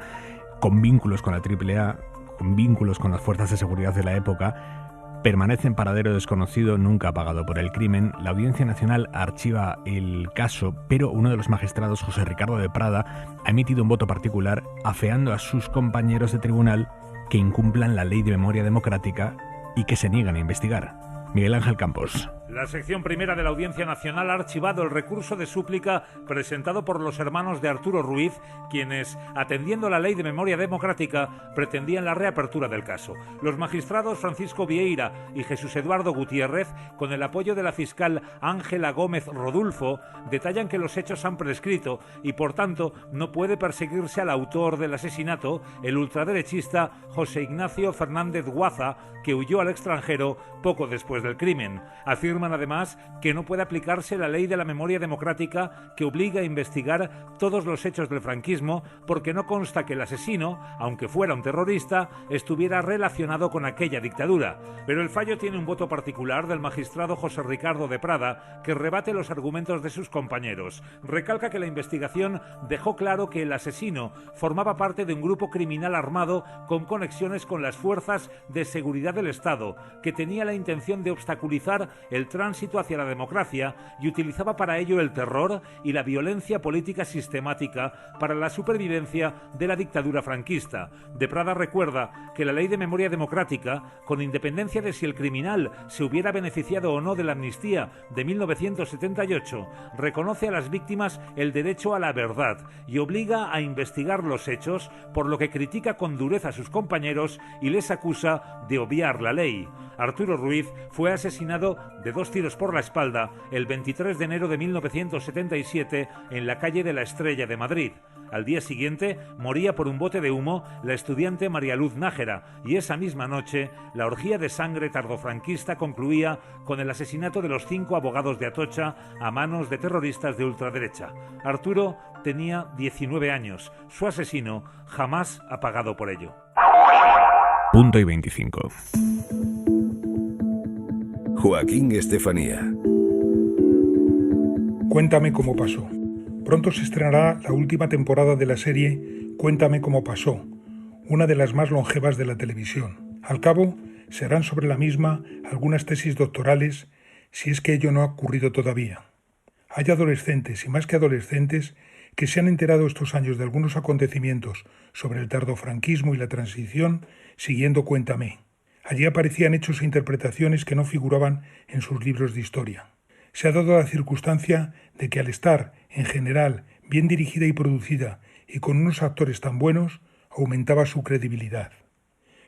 con vínculos con la AAA, con vínculos con las fuerzas de seguridad de la época, permanece en paradero desconocido, nunca pagado por el crimen. La Audiencia Nacional archiva el caso, pero uno de los magistrados, José Ricardo de Prada, ha emitido un voto particular afeando a sus compañeros de tribunal que incumplan la ley de memoria democrática y que se niegan a investigar. Miguel Ángel Campos. La sección primera de la Audiencia Nacional ha archivado el recurso de súplica presentado por los hermanos de Arturo Ruiz, quienes, atendiendo la ley de memoria democrática, pretendían la reapertura del caso. Los magistrados Francisco Vieira y Jesús Eduardo Gutiérrez, con el apoyo de la fiscal Ángela Gómez Rodulfo, detallan que los hechos han prescrito y, por tanto, no puede perseguirse al autor del asesinato, el ultraderechista José Ignacio Fernández Guaza, que huyó al extranjero poco después del crimen. Afirman además que no puede aplicarse la ley de la memoria democrática que obliga a investigar todos los hechos del franquismo porque no consta que el asesino, aunque fuera un terrorista, estuviera relacionado con aquella dictadura. Pero el fallo tiene un voto particular del magistrado José Ricardo de Prada que rebate los argumentos de sus compañeros. Recalca que la investigación dejó claro que el asesino formaba parte de un grupo criminal armado con conexiones con las fuerzas de seguridad del Estado, que tenía la intención de obstaculizar el tránsito hacia la democracia y utilizaba para ello el terror y la violencia política sistemática para la supervivencia de la dictadura franquista. De Prada recuerda que la ley de memoria democrática, con independencia de si el criminal se hubiera beneficiado o no de la amnistía de 1978, reconoce a las víctimas el derecho a la verdad y obliga a investigar los hechos, por lo que critica con dureza a sus compañeros y les acusa de obviar la ley. Arturo Ruiz fue asesinado de 2 tiros por la espalda el 23 de enero de 1977 en la calle de la Estrella de Madrid. Al día siguiente moría por un bote de humo la estudiante María Luz Nájera y esa misma noche la orgía de sangre tardofranquista concluía con el asesinato de los 5 abogados de Atocha a manos de terroristas de ultraderecha. Arturo tenía 19 años. Su asesino jamás ha pagado por ello. Punto y 25. Joaquín Estefanía. Cuéntame cómo pasó. Pronto se estrenará la última temporada de la serie Cuéntame cómo pasó, una de las más longevas de la televisión. Al cabo, se harán sobre la misma algunas tesis doctorales, si es que ello no ha ocurrido todavía. Hay adolescentes, y más que adolescentes, que se han enterado estos años de algunos acontecimientos sobre el tardofranquismo y la transición siguiendo Cuéntame. Allí aparecían hechos e interpretaciones que no figuraban en sus libros de historia. Se ha dado la circunstancia de que al estar, en general, bien dirigida y producida y con unos actores tan buenos, aumentaba su credibilidad.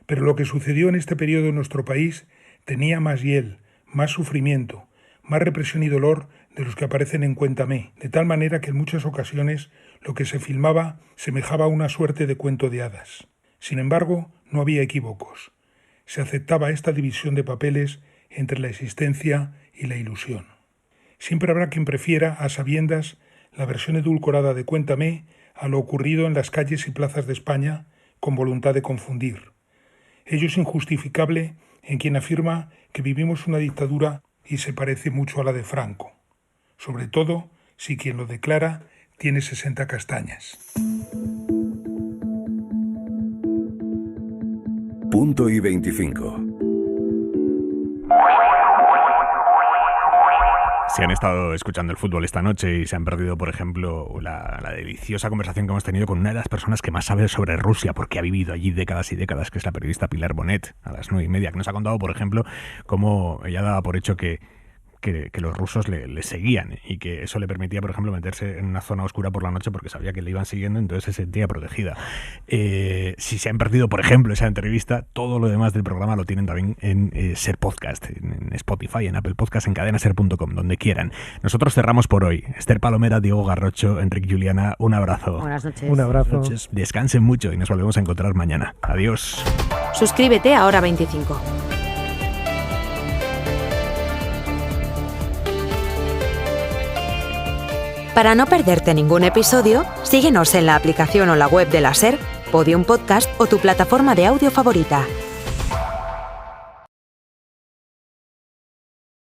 Pero lo que sucedió en este periodo en nuestro país tenía más hiel, más sufrimiento, más represión y dolor de los que aparecen en Cuéntame, de tal manera que en muchas ocasiones lo que se filmaba semejaba a una suerte de cuento de hadas. Sin embargo, no había equívocos. Se aceptaba esta división de papeles entre la existencia y la ilusión. Siempre habrá quien prefiera, a sabiendas, la versión edulcorada de Cuéntame a lo ocurrido en las calles y plazas de España con voluntad de confundir. Ello es injustificable en quien afirma que vivimos una dictadura y se parece mucho a la de Franco, sobre todo si quien lo declara tiene 60 castañas. Punto y 25. Si han estado escuchando el fútbol esta noche y se han perdido, por ejemplo, la deliciosa conversación que hemos tenido con una de las personas que más sabe sobre Rusia, porque ha vivido allí décadas y décadas, que es la periodista Pilar Bonet, a las 9:30, que nos ha contado, por ejemplo, cómo ella daba por hecho que los rusos le seguían y que eso le permitía, por ejemplo, meterse en una zona oscura por la noche porque sabía que le iban siguiendo, entonces se sentía protegida. Si se han perdido, por ejemplo, esa entrevista, todo lo demás del programa lo tienen también en Ser Podcast, en Spotify, en Apple Podcast, en cadenaser.com, donde quieran. Nosotros cerramos por hoy. Esther Palomera, Diego Garrocho, Enrique Juliana, un abrazo. Buenas noches. Un abrazo. Descansen mucho y nos volvemos a encontrar mañana. Adiós. Suscríbete a Hora 25. Para no perderte ningún episodio, síguenos en la aplicación o la web de la SER, Podium Podcast o tu plataforma de audio favorita.